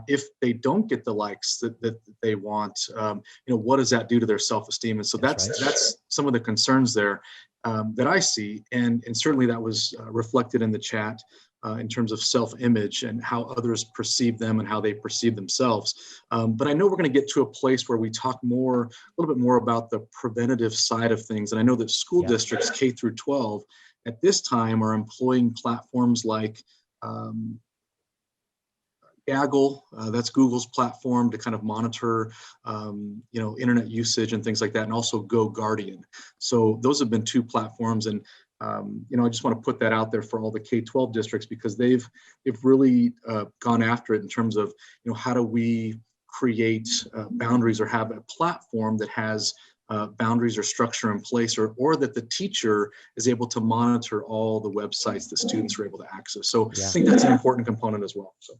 If they don't get the likes that they want, what does that do to their self-esteem? And so that's some of the concerns there that I see. And certainly that was reflected in the chat in terms of self-image and how others perceive them and how they perceive themselves. But I know we're going to get to a place where we talk a little bit more about the preventative side of things. And I know that school districts K through 12 at this time are employing platforms like Gaggle, that's Google's platform to kind of monitor, internet usage and things like that, and also GoGuardian. So those have been two platforms, and I just want to put that out there for all the K-12 districts, because they've really gone after it in terms of, how do we create boundaries or have a platform that has boundaries or structure in place, or that the teacher is able to monitor all the websites that students are able to access. So I think that's an important component as well. So.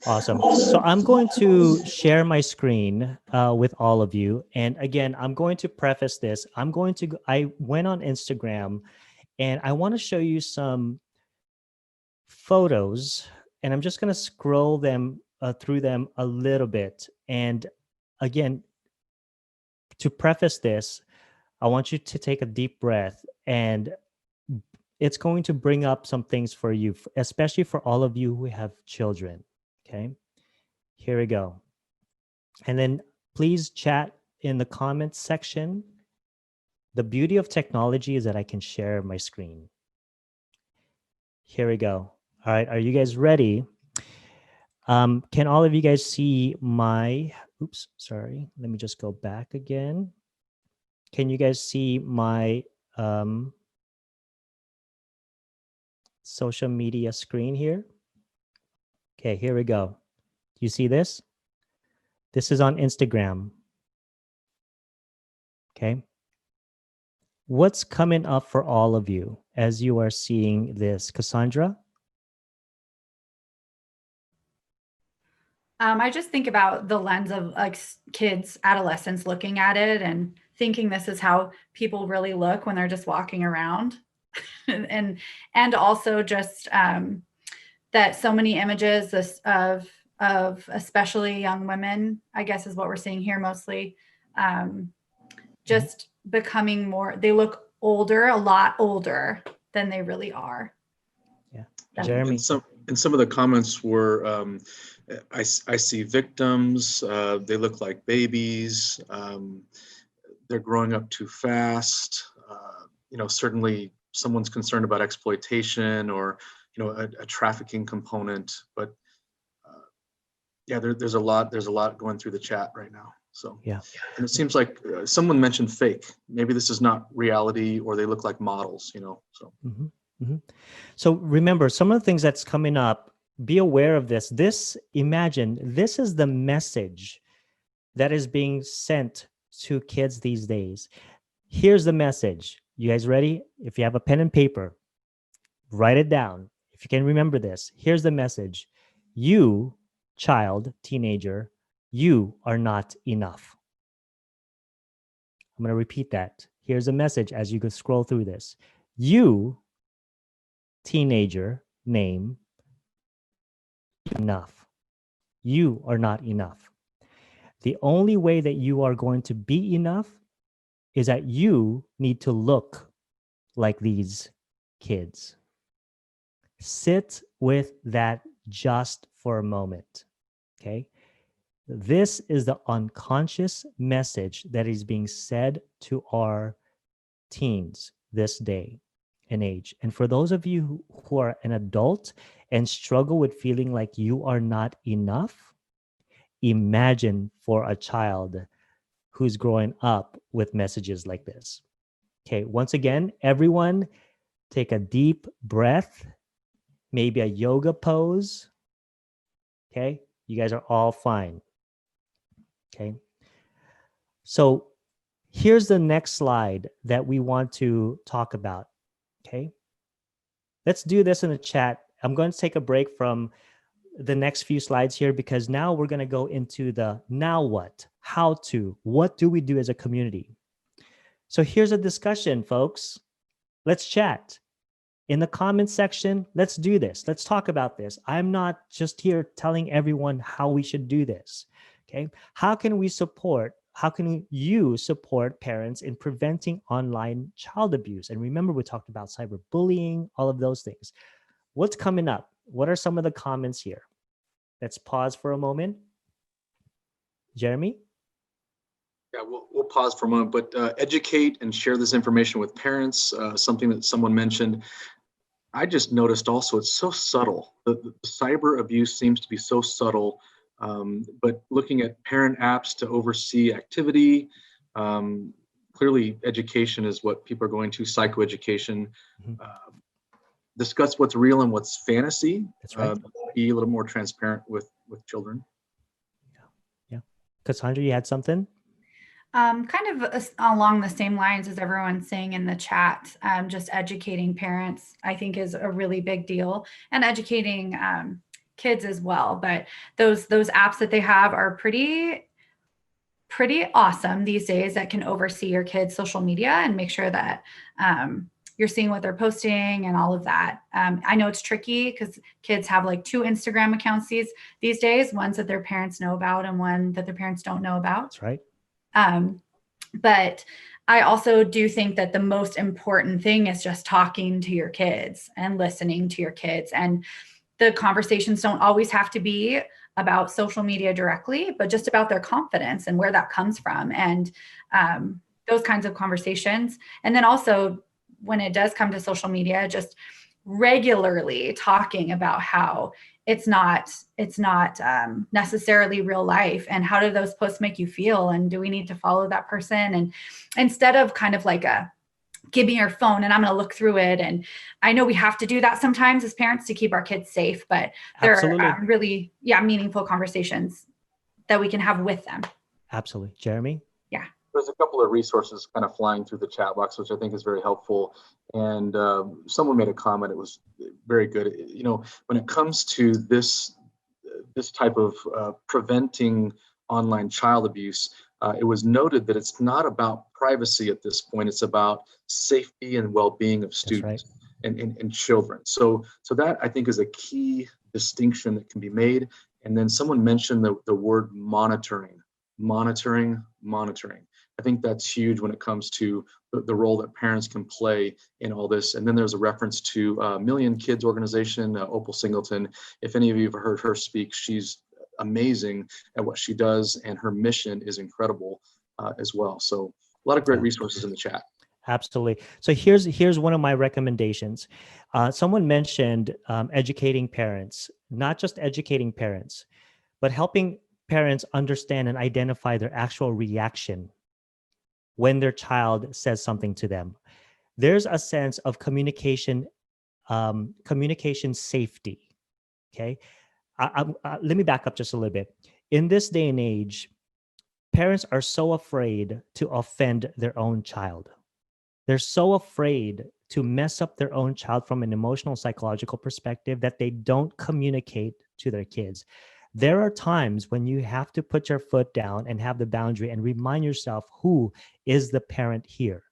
Awesome. So I'm going to share my screen with all of you. And again, I'm going to preface this. I went on Instagram and I want to show you some photos, and I'm just going to scroll them through them a little bit. And again, to preface this, I want you to take a deep breath, and it's going to bring up some things for you, especially for all of you who have children. Okay, here we go. And then please chat in the comments section. The beauty of technology is that I can share my screen. Here we go. All right, are you guys ready? Can all of you guys see my, oops, sorry. Let me just go back again. Can you guys see my social media screen here? Okay, here we go. Do you see this? This is on Instagram. Okay. What's coming up for all of you as you are seeing this? Cassandra? I just think about the lens of like kids, adolescents looking at it and thinking this is how people really look when they're just walking around. and also just that so many images of especially young women, I guess is what we're seeing here mostly, just becoming more, they look older, a lot older than they really are. Yeah. Jeremy. And some of the comments were, I see victims, they look like babies, they're growing up too fast. Certainly someone's concerned about exploitation or, a trafficking component, but there's a lot going through the chat right now. So, yeah. And it seems like someone mentioned fake. Maybe this is not reality, or they look like models, so. Mm-hmm. Mm-hmm. So remember, some of the things that's coming up, be aware of this. Imagine this is the message that is being sent to kids these days. Here's the message. You guys ready? If you have a pen and paper, write it down. If you can remember this, here's the message. You, child, teenager, you are not enough. I'm going to repeat that. Here's the message as you go scroll through this. You, teenager, name, enough. You are not enough. The only way that you are going to be enough is that you need to look like these kids. Sit with that just for a moment, okay? This is the unconscious message that is being said to our teens this day and age. And for those of you who are an adult and struggle with feeling like you are not enough, imagine for a child who's growing up with messages like this. Okay, once again, everyone take a deep breath, maybe a yoga pose. Okay, you guys are all fine. Okay, so here's the next slide that we want to talk about. Okay, let's do this in the chat. I'm going to take a break from the next few slides here because now we're going to go into the now what, how to, what do we do as a community? So here's a discussion, folks. Let's chat. In the comments section, let's do this. Let's talk about this. I'm not just here telling everyone how we should do this. Okay. How can you support parents in preventing online child abuse? And remember, we talked about cyberbullying, all of those things. What's coming up? What are some of the comments here? Let's pause for a moment. Jeremy? Yeah, we'll pause for a moment, but educate and share this information with parents, something that someone mentioned. I just noticed also it's so subtle. The cyber abuse seems to be so subtle. But looking at parent apps to oversee activity, clearly education is what people are going to, psychoeducation. Mhm. Discuss what's real and what's fantasy. That's right. Be a little more transparent with children. Yeah. Cassandra, you had something? Kind of along the same lines as everyone's saying in the chat, just educating parents, I think, is a really big deal, and educating kids as well. But those apps that they have are pretty awesome these days, that can oversee your kids' social media and make sure that you're seeing what they're posting and all of that. I know it's tricky because kids have like 2 Instagram accounts these days, ones that their parents know about and one that their parents don't know about. That's right. But I also do think that the most important thing is just talking to your kids and listening to your kids. And the conversations don't always have to be about social media directly, but just about their confidence and where that comes from, and those kinds of conversations. And then also, when it does come to social media, just regularly talking about how it's not necessarily real life, and how do those posts make you feel, and do we need to follow that person? And instead of kind of like give me your phone and I'm going to look through it. And I know we have to do that sometimes as parents to keep our kids safe, but there are really meaningful conversations that we can have with them. Absolutely. Jeremy? Yeah. There's a couple of resources kind of flying through the chat box, which I think is very helpful. And someone made a comment, it was very good. You know, when it comes to this type of preventing online child abuse, it was noted that it's not about privacy at this point. It's about safety and well-being of students and children. So that, I think, is a key distinction that can be made. And then someone mentioned the word monitoring. I think that's huge when it comes to the role that parents can play in all this. And then there's a reference to Million Kids organization, Opal Singleton. If any of you have heard her speak, she's amazing at what she does, and her mission is incredible as well. So a lot of great resources in the chat. Absolutely. So here's one of my recommendations. Someone mentioned educating parents, not just educating parents, but helping parents understand and identify their actual reaction when their child says something to them. There's a sense of communication safety. Okay. Let me back up just a little bit. In this day and age, parents are so afraid to offend their own child. They're so afraid to mess up their own child from an emotional, psychological perspective that they don't communicate to their kids. There are times when you have to put your foot down and have the boundary and remind yourself who is the parent here,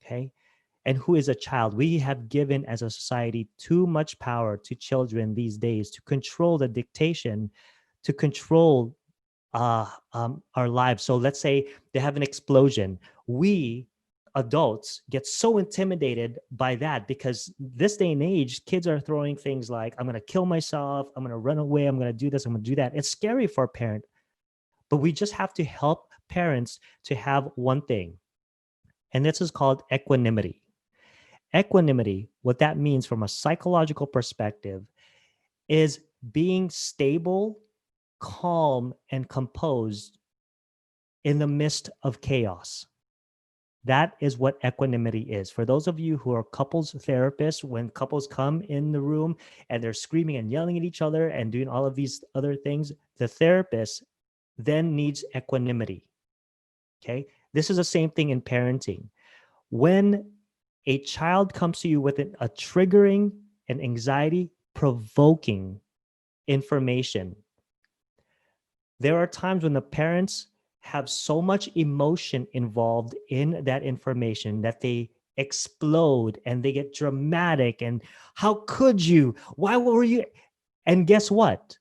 okay? And who is a child. We have given as a society too much power to children these days to control the dictation, to control our lives. So let's say they have an explosion. We adults get so intimidated by that because this day and age, kids are throwing things like, I'm going to kill myself, I'm going to run away, I'm going to do this, I'm going to do that. It's scary for a parent, but we just have to help parents to have one thing, and this is called equanimity. Equanimity, what that means from a psychological perspective, is being stable, calm, and composed in the midst of chaos. That is what equanimity is. For those of you who are couples therapists, when couples come in the room and they're screaming and yelling at each other and doing all of these other things, the therapist then needs equanimity. Okay? This is the same thing in parenting. When a child comes to you with a triggering and anxiety-provoking information, there are times when the parents have so much emotion involved in that information that they explode and they get dramatic and how could you? Why were you? And guess what?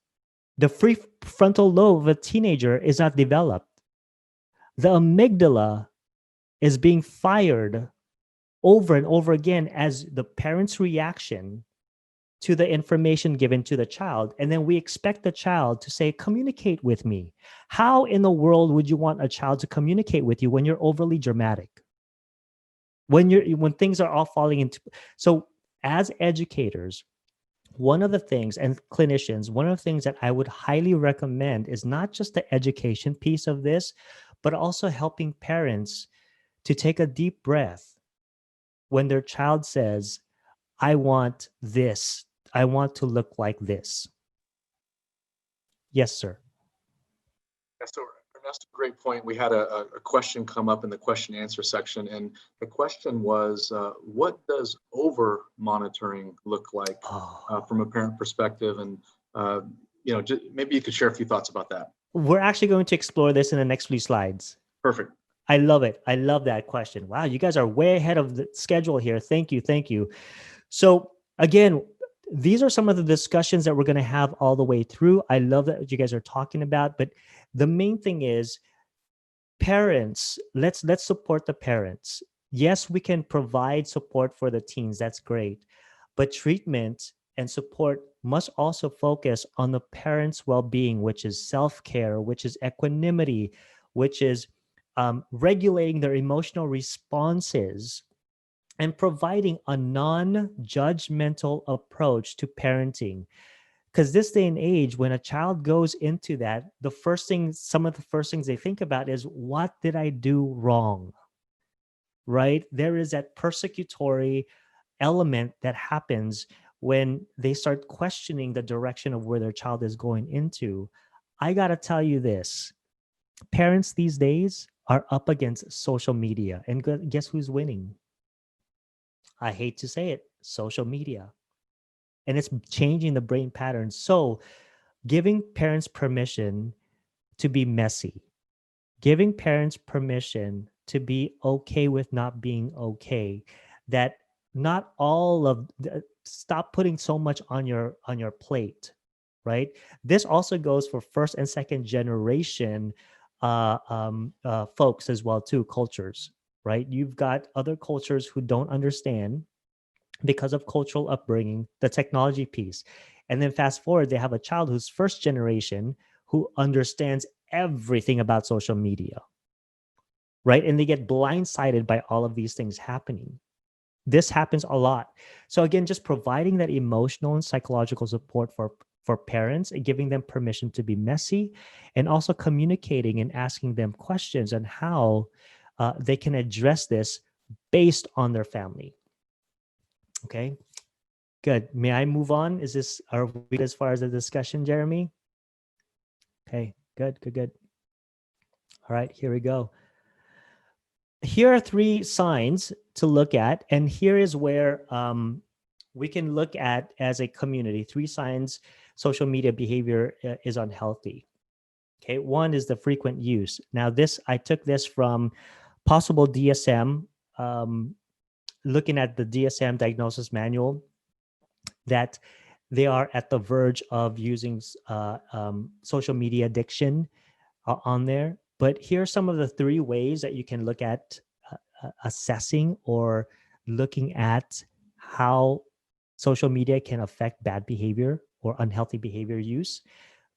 The prefrontal lobe of a teenager is not developed. The amygdala is being fired over and over again as the parent's reaction to the information given to the child. And then we expect the child to say, communicate with me. How in the world would you want a child to communicate with you when you're overly dramatic? When things are all falling into, so as educators, one of the things, and clinicians, one of the things that I would highly recommend is not just the education piece of this, but also helping parents to take a deep breath when their child says, I want this. I want to look like this. Yes, sir. Yeah, so Ernesto, great point. We had a question come up in the question answer section, and the question was, what does over monitoring look like Oh. from a parent perspective? And maybe you could share a few thoughts about that. We're actually going to explore this in the next few slides. Perfect. I love it. I love that question. Wow, you guys are way ahead of the schedule here. Thank you. Thank you. So again, these are some of the discussions that we're going to have all the way through. I love that you guys are talking about, but the main thing is parents, let's support the parents. Yes, we can provide support for the teens. That's great. But treatment and support must also focus on the parents' well-being, which is self-care, which is equanimity, which is regulating their emotional responses and providing a non-judgmental approach to parenting. Because this day and age, when a child goes into that, some of the first things they think about is, what did I do wrong? Right? There is that persecutory element that happens when they start questioning the direction of where their child is going into. I got to tell you this. Parents these days are up against social media. And guess who's winning? I hate to say it, social media. And it's changing the brain patterns. So giving parents permission to be messy, giving parents permission to be okay with not being okay, that not all of stop putting so much on your plate, right? This also goes for first and second generation folks as well too, cultures, right? You've got other cultures who don't understand, because of cultural upbringing, the technology piece. And then fast forward, they have a child who's first generation who understands everything about social media, right? And they get blindsided by all of these things happening. This happens a lot. So again, just providing that emotional and psychological support for parents and giving them permission to be messy, and also communicating and asking them questions on how they can address this based on their family. Okay, good. May I move on? Are we as far as the discussion, Jeremy? Okay, good. All right, here we go. Here are 3 signs to look at, and here is where we can look at as a community 3 signs social media behavior is unhealthy. Okay, one is the frequent use. Now I took this from possible DSM, looking at the DSM diagnosis manual, that they are at the verge of using social media addiction on there. But here are some of the 3 ways that you can look at assessing or looking at how social media can affect bad behavior or unhealthy behavior use.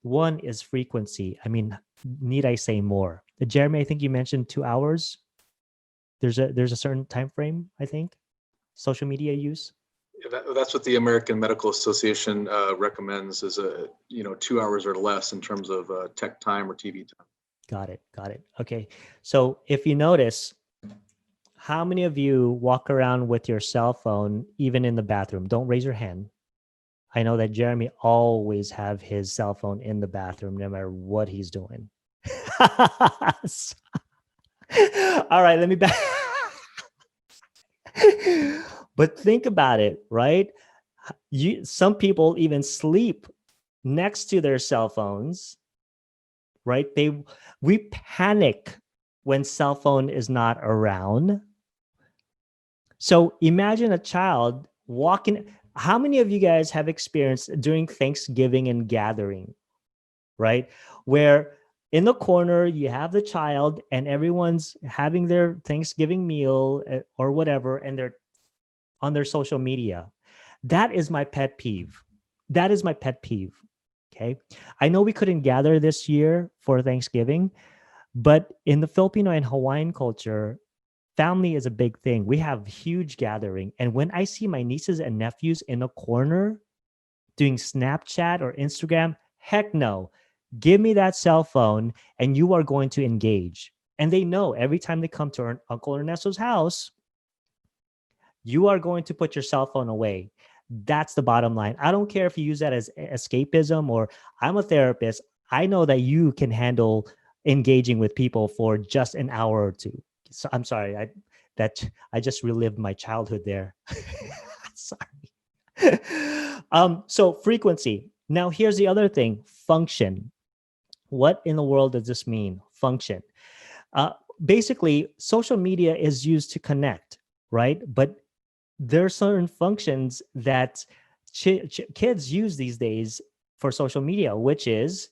One is frequency. I mean, need I say more? Jeremy, I think you mentioned 2 hours. There's a certain time frame, I think, social media use. Yeah, that's what the American Medical Association recommends, is 2 hours or less in terms of tech time or TV time. Got it. Okay. So if you notice, how many of you walk around with your cell phone even in the bathroom? Don't raise your hand. I know that Jeremy always have his cell phone in the bathroom no matter what he's doing. All right, let me back. But think about it, right? Some people even sleep next to their cell phones, right? We panic when cell phone is not around. So imagine a child walking. How many of you guys have experienced during Thanksgiving and gathering, right? Where in the corner you have the child and everyone's having their Thanksgiving meal or whatever, and they're on their social media. That is my pet peeve. Okay. I know we couldn't gather this year for Thanksgiving, but in the Filipino and Hawaiian culture, family is a big thing. We have huge gathering. And when I see my nieces and nephews in a corner doing Snapchat or Instagram, heck no. Give me that cell phone and you are going to engage. And they know every time they come to Uncle Ernesto's house, you are going to put your cell phone away. That's the bottom line. I don't care if you use that as escapism or I'm a therapist. I know that you can handle engaging with people for just an hour or two. So I'm sorry, I just relived my childhood there. Sorry. So frequency. Now here's the other thing, function. What in the world does this mean? Function. Basically, social media is used to right? But there are certain functions that kids use these days for social media, which is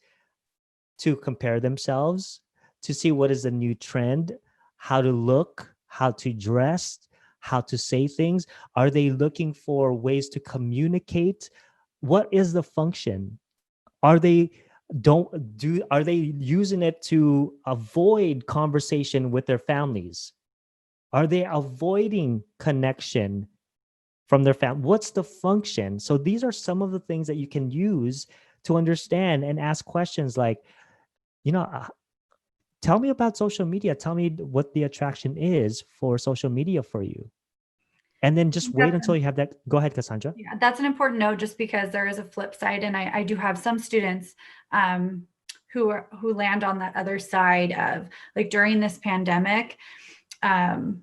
to compare themselves, to see what is the new trend, how to look, how to dress, how to say things. Are they looking for ways to communicate? What is the function? Are they using it to avoid conversation with their families? Are they avoiding connection from their family? What's the function? So these are some of the things that you can use to understand and ask questions like, tell me about social media. Tell me what the attraction is for social media for you. And then just wait until you have that. Go ahead, Cassandra. Yeah, that's an important note just because there is a flip side. And I do have some students who land on that other side of like during this pandemic. And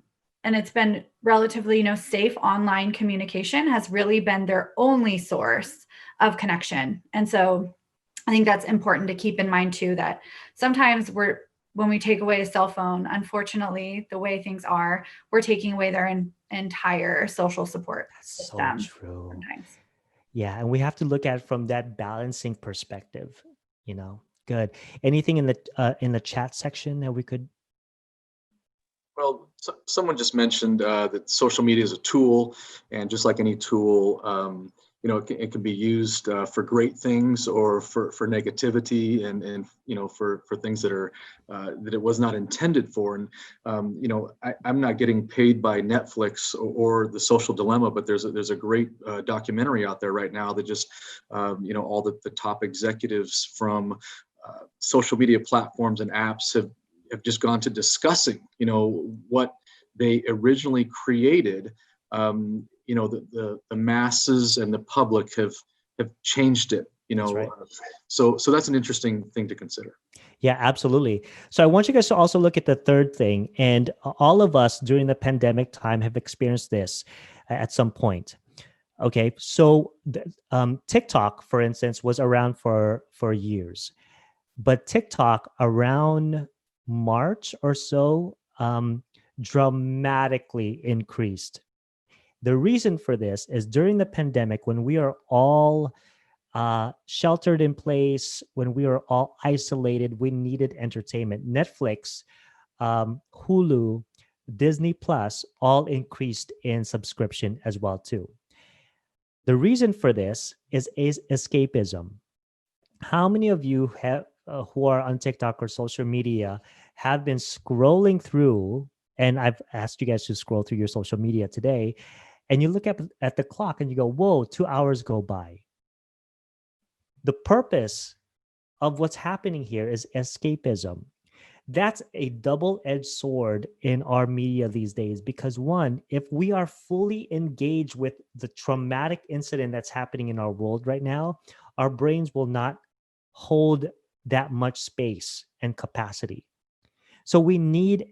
it's been relatively, safe online communication has really been their only source of connection. And so I think that's important to keep in mind too, that sometimes when we take away a cell phone, unfortunately, the way things are, we're taking away their entire social support system. So true. Sometimes. Yeah, and we have to look at it from that balancing perspective. Good. Anything in the chat section that we could? Well, someone just mentioned that social media is a tool, and just like any tool, it can be used for great things or for negativity and for things that are that it was not intended for. And I'm not getting paid by Netflix or The Social Dilemma, but there's a great documentary out there right now that just all the top executives from social media platforms and apps have just gone to discussing what they originally created. The masses and the public have changed it, That's right. So that's an interesting thing to consider. Yeah, absolutely. So I want you guys to also look at the third thing. And all of us during the pandemic time have experienced this at some point. Okay, so TikTok, for instance, was around for years. But TikTok around March or so dramatically increased. The reason for this is during the pandemic, when we are all sheltered in place, when we are all isolated, we needed entertainment. Netflix, Hulu, Disney Plus all increased in subscription as well too. The reason for this is escapism. How many of you have who are on TikTok or social media have been scrolling through, and I've asked you guys to scroll through your social media today, and you look at the clock and you go, whoa, 2 hours go by. The purpose of what's happening here is escapism. That's a double-edged sword in our media these days because one, if we are fully engaged with the traumatic incident that's happening in our world right now, our brains will not hold that much space and capacity. So we need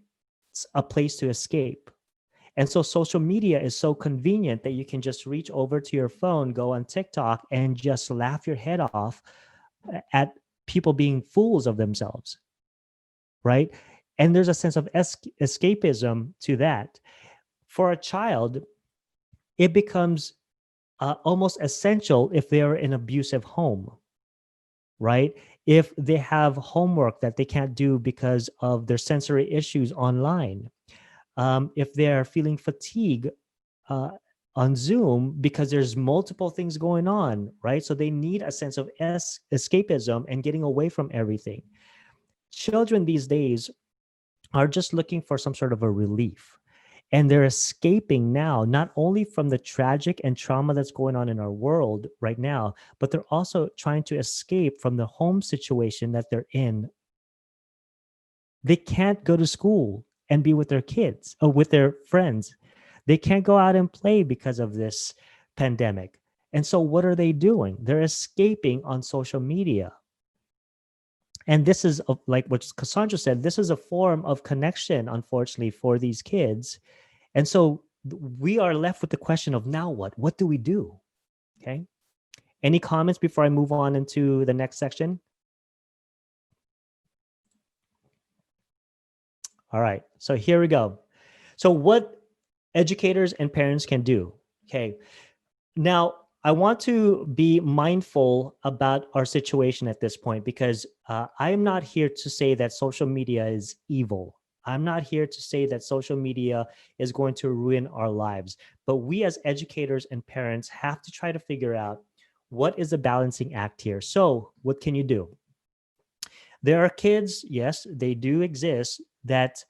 a place to escape. And so social media is so convenient that you can just reach over to your phone, go on TikTok, and just laugh your head off at people being fools of themselves, right? And there's a sense of escapism to that. For a child, it becomes almost essential if they're in an abusive home, right? If they have homework that they can't do because of their sensory issues online, if they're feeling fatigue on Zoom because there's multiple things going on, right? So they need a sense of escapism and getting away from everything. Children these days are just looking for some sort of a relief. And they're escaping now, not only from the tragic and trauma that's going on in our world right now, but they're also trying to escape from the home situation that they're in. They can't go to school and be with their kids or with their friends. They can't go out and play because of this pandemic. And so what are they doing? They're escaping on social media. And this is like what Cassandra said, this is a form of connection, unfortunately, for these kids. And so we are left with the question of now what? What do we do? Okay. Any comments before I move on into the next section? All right. So here we go. So what educators and parents can do. Okay. Now, I want to be mindful about our situation at this point because I am not here to say that social media is evil. I'm not here to say that social media is going to ruin our lives, but we as educators and parents have to try to figure out what is the balancing act here. So what can you do? There are kids, yes, they do exist, that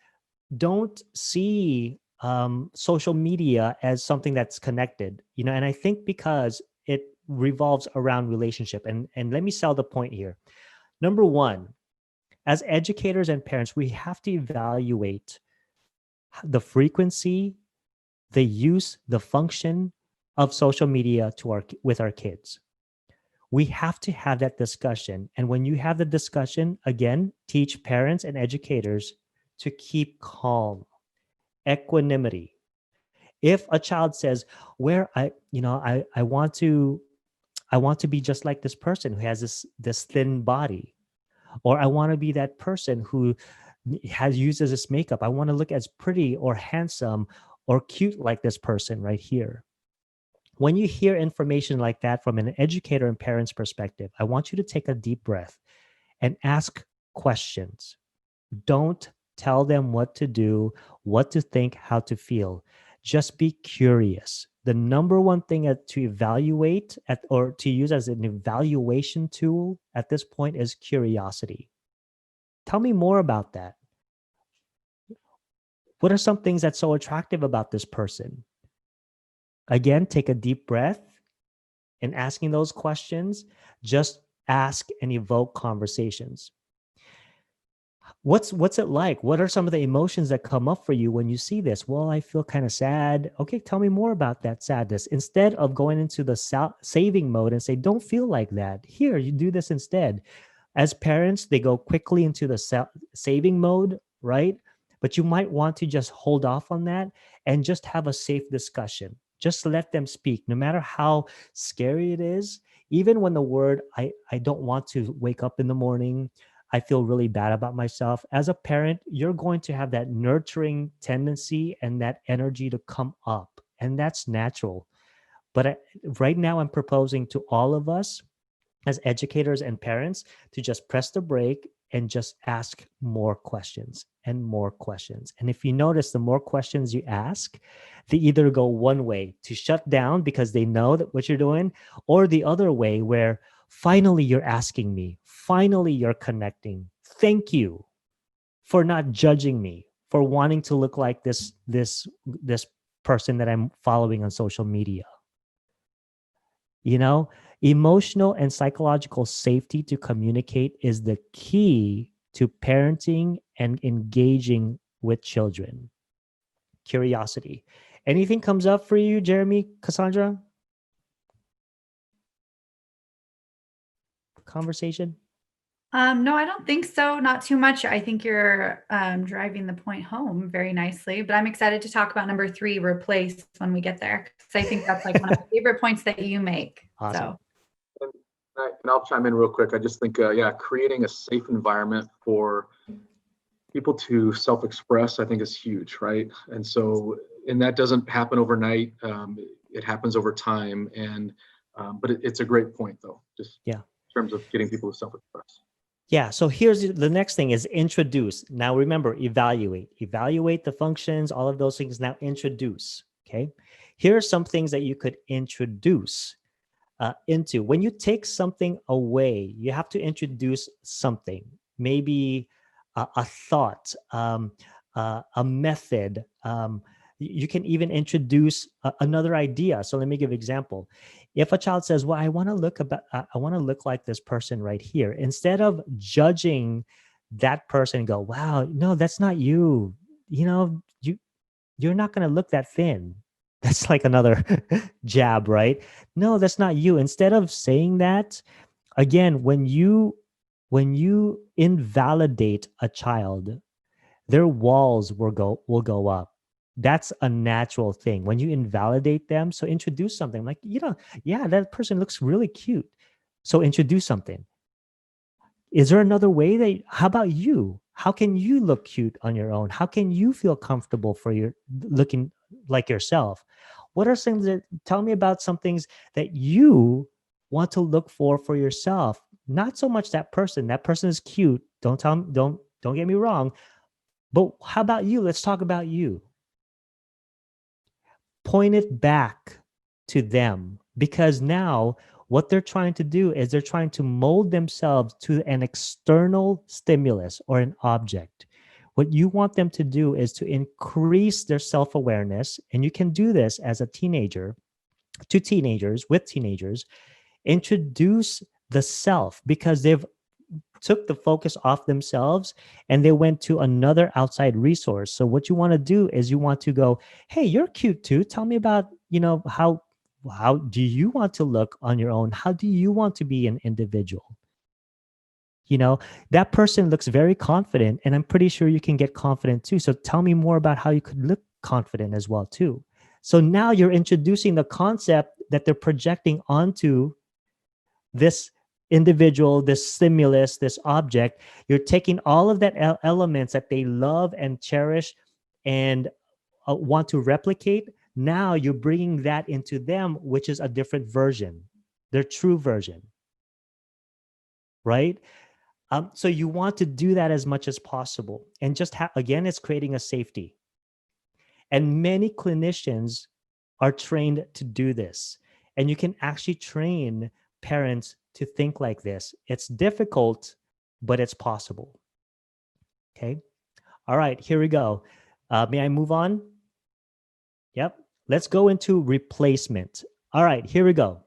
don't see social media as something that's connected, and I think because it revolves around relationship. And let me sell the point here. Number one, as educators and parents, we have to evaluate the frequency, the use, the function of social media with our kids. We have to have that discussion. And when you have the discussion, again, teach parents and educators to keep calm, equanimity. If a child says, where I want to be just like this person who has this thin body, or I want to be that person who uses this makeup. I want to look as pretty or handsome or cute like this person right here. When you hear information like that from an educator and parent's perspective, I want you to take a deep breath and ask questions. Don't tell them what to do, what to think, how to feel. Just be curious. The number one thing to evaluate or to use as an evaluation tool at this point is curiosity. Tell me more about that. What are some things that's so attractive about this person? Again, take a deep breath and asking those questions, just ask and evoke conversations. What's it like? What are some of the emotions that come up for you when you see this? Well, I feel kind of sad. Okay, tell me more about that sadness. Instead of going into the saving mode and say, don't feel like that. Here, you do this instead. As parents, they go quickly into the saving mode, right? But you might want to just hold off on that and just have a safe discussion. Just let them speak, no matter how scary it is. Even when the word, I don't want to wake up in the morning, I feel really bad about myself. As a parent, you're going to have that nurturing tendency and that energy to come up. And that's natural. But right now, I'm proposing to all of us as educators and parents to just press the brake and just ask more questions and more questions. And if you notice, the more questions you ask, they either go one way to shut down because they know that what you're doing, or the other way where finally you're asking me, finally you're connecting. Thank you for not judging me, for wanting to look like this person that I'm following on social media. Emotional and psychological safety to communicate is the key to parenting and engaging with children. Curiosity. Anything comes up for you, Jeremy, Cassandra? Conversation? No, I don't think so. Not too much. I think you're driving the point home very nicely, but I'm excited to talk about number 3, replace, when we get there. Because I think that's like one of my favorite points that you make. Awesome. And I'll chime in real quick. I just think, creating a safe environment for people to self-express, I think, is huge, right? And that doesn't happen overnight. It happens over time. And but it's a great point, though, just in terms of getting people to self-express. Yeah. So here's the next thing is introduce. Now, remember, evaluate the functions, all of those things. Now introduce. Okay. Here are some things that you could introduce into. When you take something away, you have to introduce something, maybe a thought, a method, You can even introduce another idea. So let me give an example. If a child says, well, I want to look like this person right here, instead of judging that person and go, wow, no, that's not you. You're not going to look that thin. That's like another jab, right? No, that's not you. Instead of saying that, again, when you invalidate a child, their walls will go up. That's a natural thing. When you invalidate them, so introduce something like, yeah, that person looks really cute. So introduce something. Is there another way how about you? How can you look cute on your own? How can you feel comfortable for your looking like yourself? What are things tell me about some things that you want to look for yourself? Not so much that person. That person is cute. Don't get me wrong. But how about you? Let's talk about you. Point it back to them, because now what they're trying to do is they're trying to mold themselves to an external stimulus or an object. What you want them to do is to increase their self-awareness, and you can do this as a teenager, with teenagers, introduce the self, because they've took the focus off themselves and they went to another outside resource. So what you want to do is you want to go, hey, you're cute too. Tell me about, how do you want to look on your own? How do you want to be an individual? That person looks very confident, and I'm pretty sure you can get confident too. So tell me more about how you could look confident as well too. So now you're introducing the concept that they're projecting onto this individual, this stimulus, this object. You're taking all of that elements that they love and cherish and want to replicate. Now you're bringing that into them, which is a different version, their true version, right? So you want to do that as much as possible. And just again, it's creating a safety. And many clinicians are trained to do this. And you can actually train parents to think like this. It's difficult, but it's possible. Okay. All right, here we go. May I move on? Yep. Let's go into replacement. All right, here we go.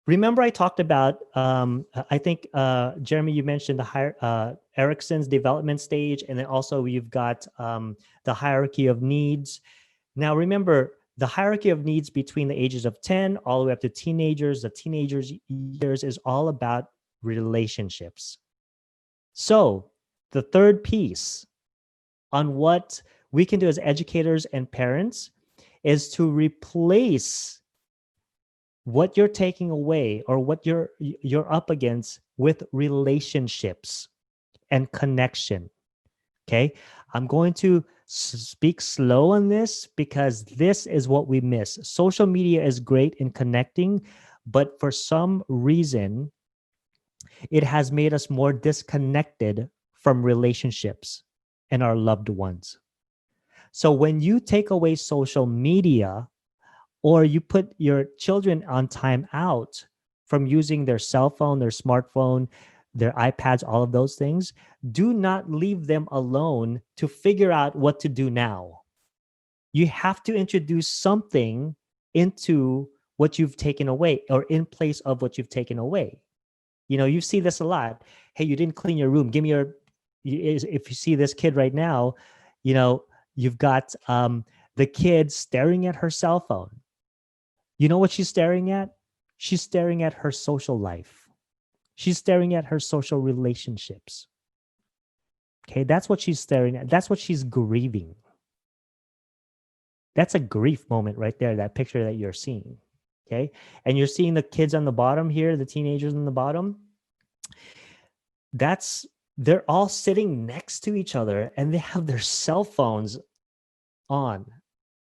Remember I talked about, I think, Jeremy, you mentioned Erikson's development stage, and then also you've got the hierarchy of needs. Now, remember, the hierarchy of needs between the ages of 10 all the way up to teenagers, the teenagers years, is all about relationships. So the third piece on what we can do as educators and parents is to replace what you're taking away or what you're up against with relationships and connection. Okay, I'm going to speak slow on this because this is what we miss. Social media is great in connecting, but for some reason, it has made us more disconnected from relationships and our loved ones. So when you take away social media, or you put your children on time out from using their cell phone, their smartphone, their iPads, all of those things, do not leave them alone to figure out what to do now. You have to introduce something into what you've taken away, or in place of what you've taken away. You see this a lot. Hey, you didn't clean your room. Give me if you see this kid right now, you've got the kid staring at her cell phone. You know what she's staring at? She's staring at her social life. She's staring at her social relationships. Okay, that's what she's staring at. That's what she's grieving. That's a grief moment right there, that picture that you're seeing. Okay, and you're seeing the kids on the bottom here, the teenagers on the bottom. They're all sitting next to each other and they have their cell phones on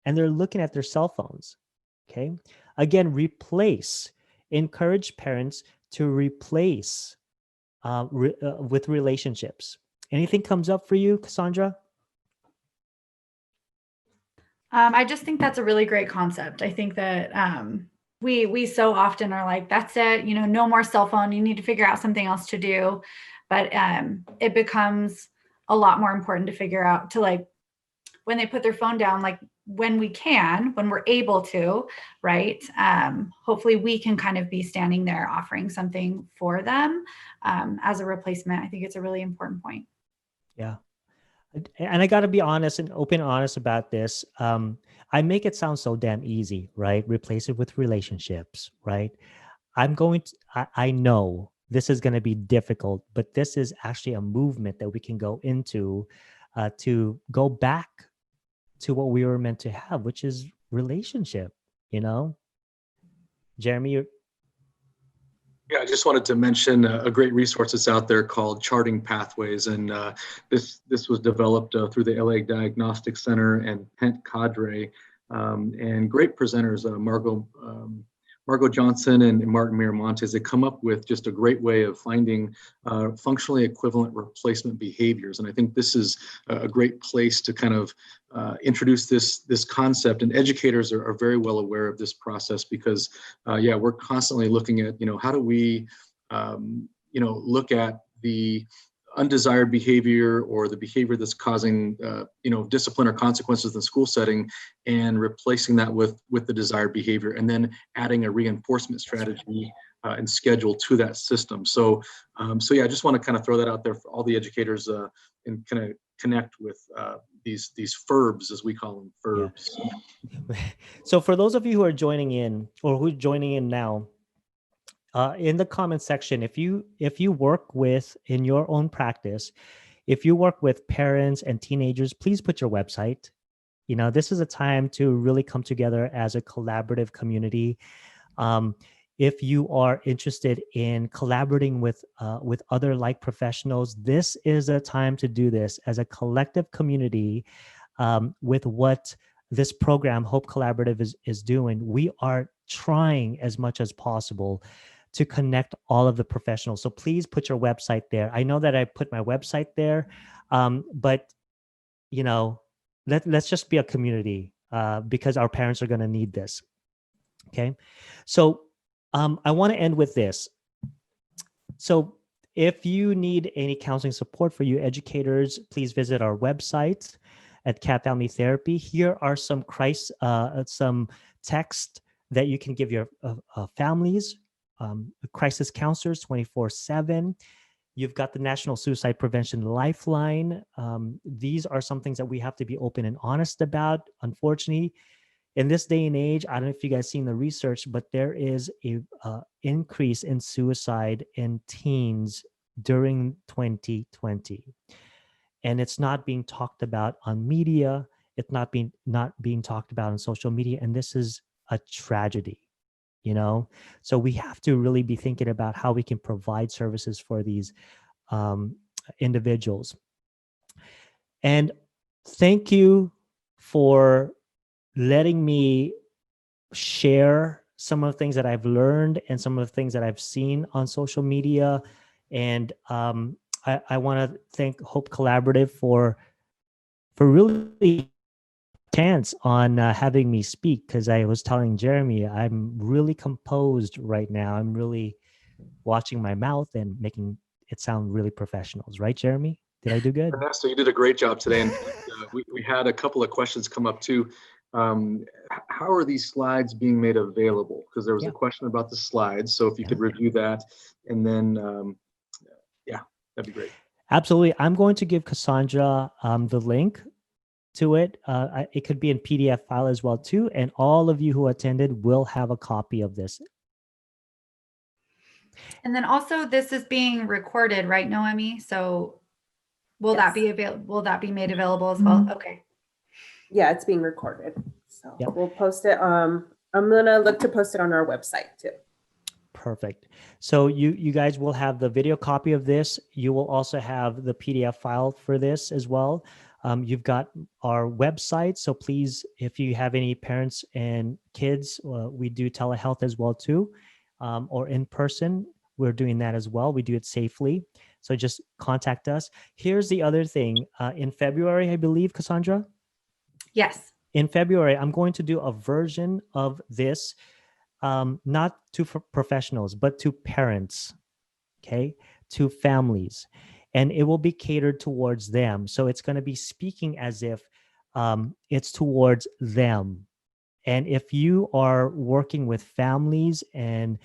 and they're looking at their cell phones. Okay, again, encourage parents to replace with relationships. Anything comes up for you, Cassandra? I just think that's a really great concept. I think that we so often are like, that's it, no more cell phone. You need to figure out something else to do. But it becomes a lot more important to figure out, to when they put their phone down, like when we're able to, right? Hopefully we can kind of be standing there offering something for them as a replacement. I think it's a really important point. Yeah. And I got to be honest and open and honest about this. I make it sound so damn easy, right? Replace it with relationships, right? I know this is going to be difficult, but this is actually a movement that we can go into to go back to what we were meant to have, which is relationship, Jeremy, Yeah, I just wanted to mention a great resource that's out there called Charting Pathways, and this was developed through the LA Diagnostic Center and Pent Cadre, and great presenters, Margot Johnson and Martin Miramontes. They come up with just a great way of finding functionally equivalent replacement behaviors, and I think this is a great place to kind of introduce this concept. And educators are very well aware of this process because, we're constantly looking at, how do we, look at the undesired behavior or the behavior that's causing, discipline or consequences in the school setting, and replacing that with the desired behavior, and then adding a reinforcement strategy and schedule to that system. So I just want to kind of throw that out there for all the educators and kind of connect with these FERBs, as we call them, FERBs. Yeah. So for those of you who are joining in or who's joining in now, in the comment section, if you work with, in your own practice, if you work with parents and teenagers, please put your website. This is a time to really come together as a collaborative community. If you are interested in collaborating with other like professionals, this is a time to do this as a collective community. With what this program, Hope Collaborative, is doing, we are trying as much as possible to connect all of the professionals. So please put your website there. I know that I put my website there, but let's just be a community because our parents are going to need this. Okay, so I want to end with this. So if you need any counseling support for you educators, please visit our website at CAP Family Therapy. Here are some text that you can give your families. Crisis counselors 24/7. You've got the National Suicide Prevention Lifeline. These are some things that we have to be open and honest about. Unfortunately, in this day and age, I don't know if you guys seen the research, but there is a increase in suicide in teens during 2020, and it's not being talked about on media. It's not being talked about on social media, and this is a tragedy. So we have to really be thinking about how we can provide services for these individuals. And thank you for letting me share some of the things that I've learned and some of the things that I've seen on social media. And I want to thank Hope Collaborative for really chance on having me speak, because I was telling Jeremy I'm really composed right now. I'm really watching my mouth and making it sound really professional, right, Jeremy? Did I do good? Ernesto, you did a great job today, and we had a couple of questions come up too. How are these slides being made available? Because there was a question about the slides, so if you could review that, and then that'd be great. Absolutely. I'm going to give Cassandra the link to it. It could be in PDF file as well too, and all of you who attended will have a copy of this. And then also this is being recorded, right, Noemi? So will that be available? Will that be made available as well? Okay. Yeah, it's being recorded. So we'll post it. I'm gonna look to post it on our website too. Perfect. So you guys will have the video copy of this. You will also have the PDF file for this as well. You've got our website. So please, if you have any parents and kids, we do telehealth as well too, or in person. We're doing that as well. We do it safely. So just contact us. Here's the other thing. In February, I believe, Cassandra? Yes. In February, I'm going to do a version of this, not to professionals, but to parents, okay, to families. And it will be catered towards them. So it's going to be speaking as if it's towards them. And if you are working with families and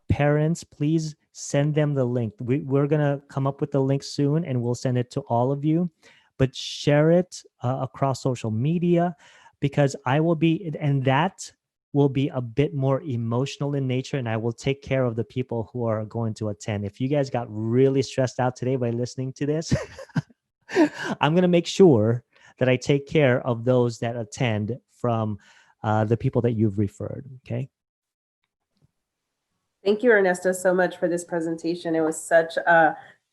parents, please send them the link. We're going to come up with the link soon and we'll send it to all of you. But share it across social media, because I will be, and that will be a bit more emotional in nature, and I will take care of the people who are going to attend. If you guys got really stressed out today by listening to this, I'm going to make sure that I take care of those that attend from the people that you've referred. Okay. Thank you, Ernesto, so much for this presentation. It was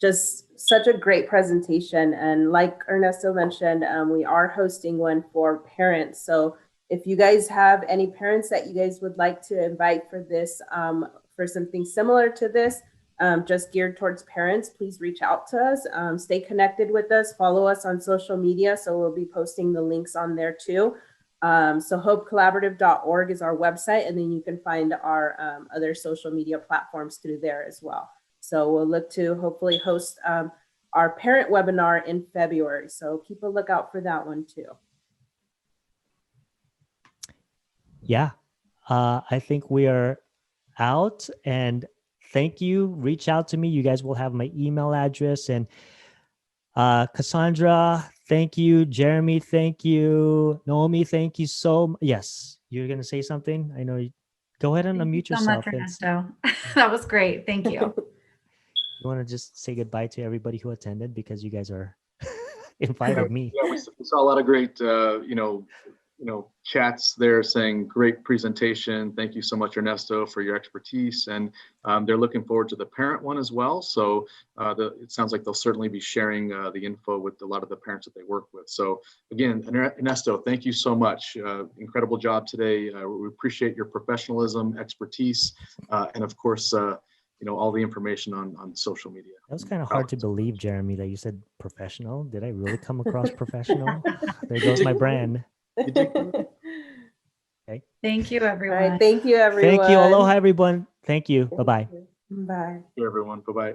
just such a great presentation. And like Ernesto mentioned, we are hosting one for parents. So if you guys have any parents that you guys would like to invite for this, for something similar to this, just geared towards parents, please reach out to us. Stay connected with us. Follow us on social media. So we'll be posting the links on there too. So hopecollaborative.org is our website, and then you can find our other social media platforms through there as well. So we'll look to hopefully host our parent webinar in February. So keep a lookout for that one too. Yeah, I think we are out, and thank you. Reach out to me. You guys will have my email address. And Cassandra, thank you. Jeremy, thank you. Naomi, thank you so much. Yes, you're going to say something? I know you. Go ahead and unmute so yourself. much, Ernesto. That was great. Thank you. You want to just say goodbye to everybody who attended, because you guys are invited me. Yeah, we saw a lot of great, chats there saying great presentation. Thank you so much, Ernesto, for your expertise. And they're looking forward to the parent one as well. So it sounds like they'll certainly be sharing the info with a lot of the parents that they work with. So again, Ernesto, thank you so much. Incredible job today. We appreciate your professionalism, expertise, and of course, all the information on social media. That was kind of hard to believe, Jeremy, that you said professional. Did I really come across professional? There goes my brand. Okay. Thank you, All everyone. right. Thank you, everyone. Thank you. Aloha, everyone. Thank you. Bye-bye. Bye. Thank you, everyone. Bye-bye.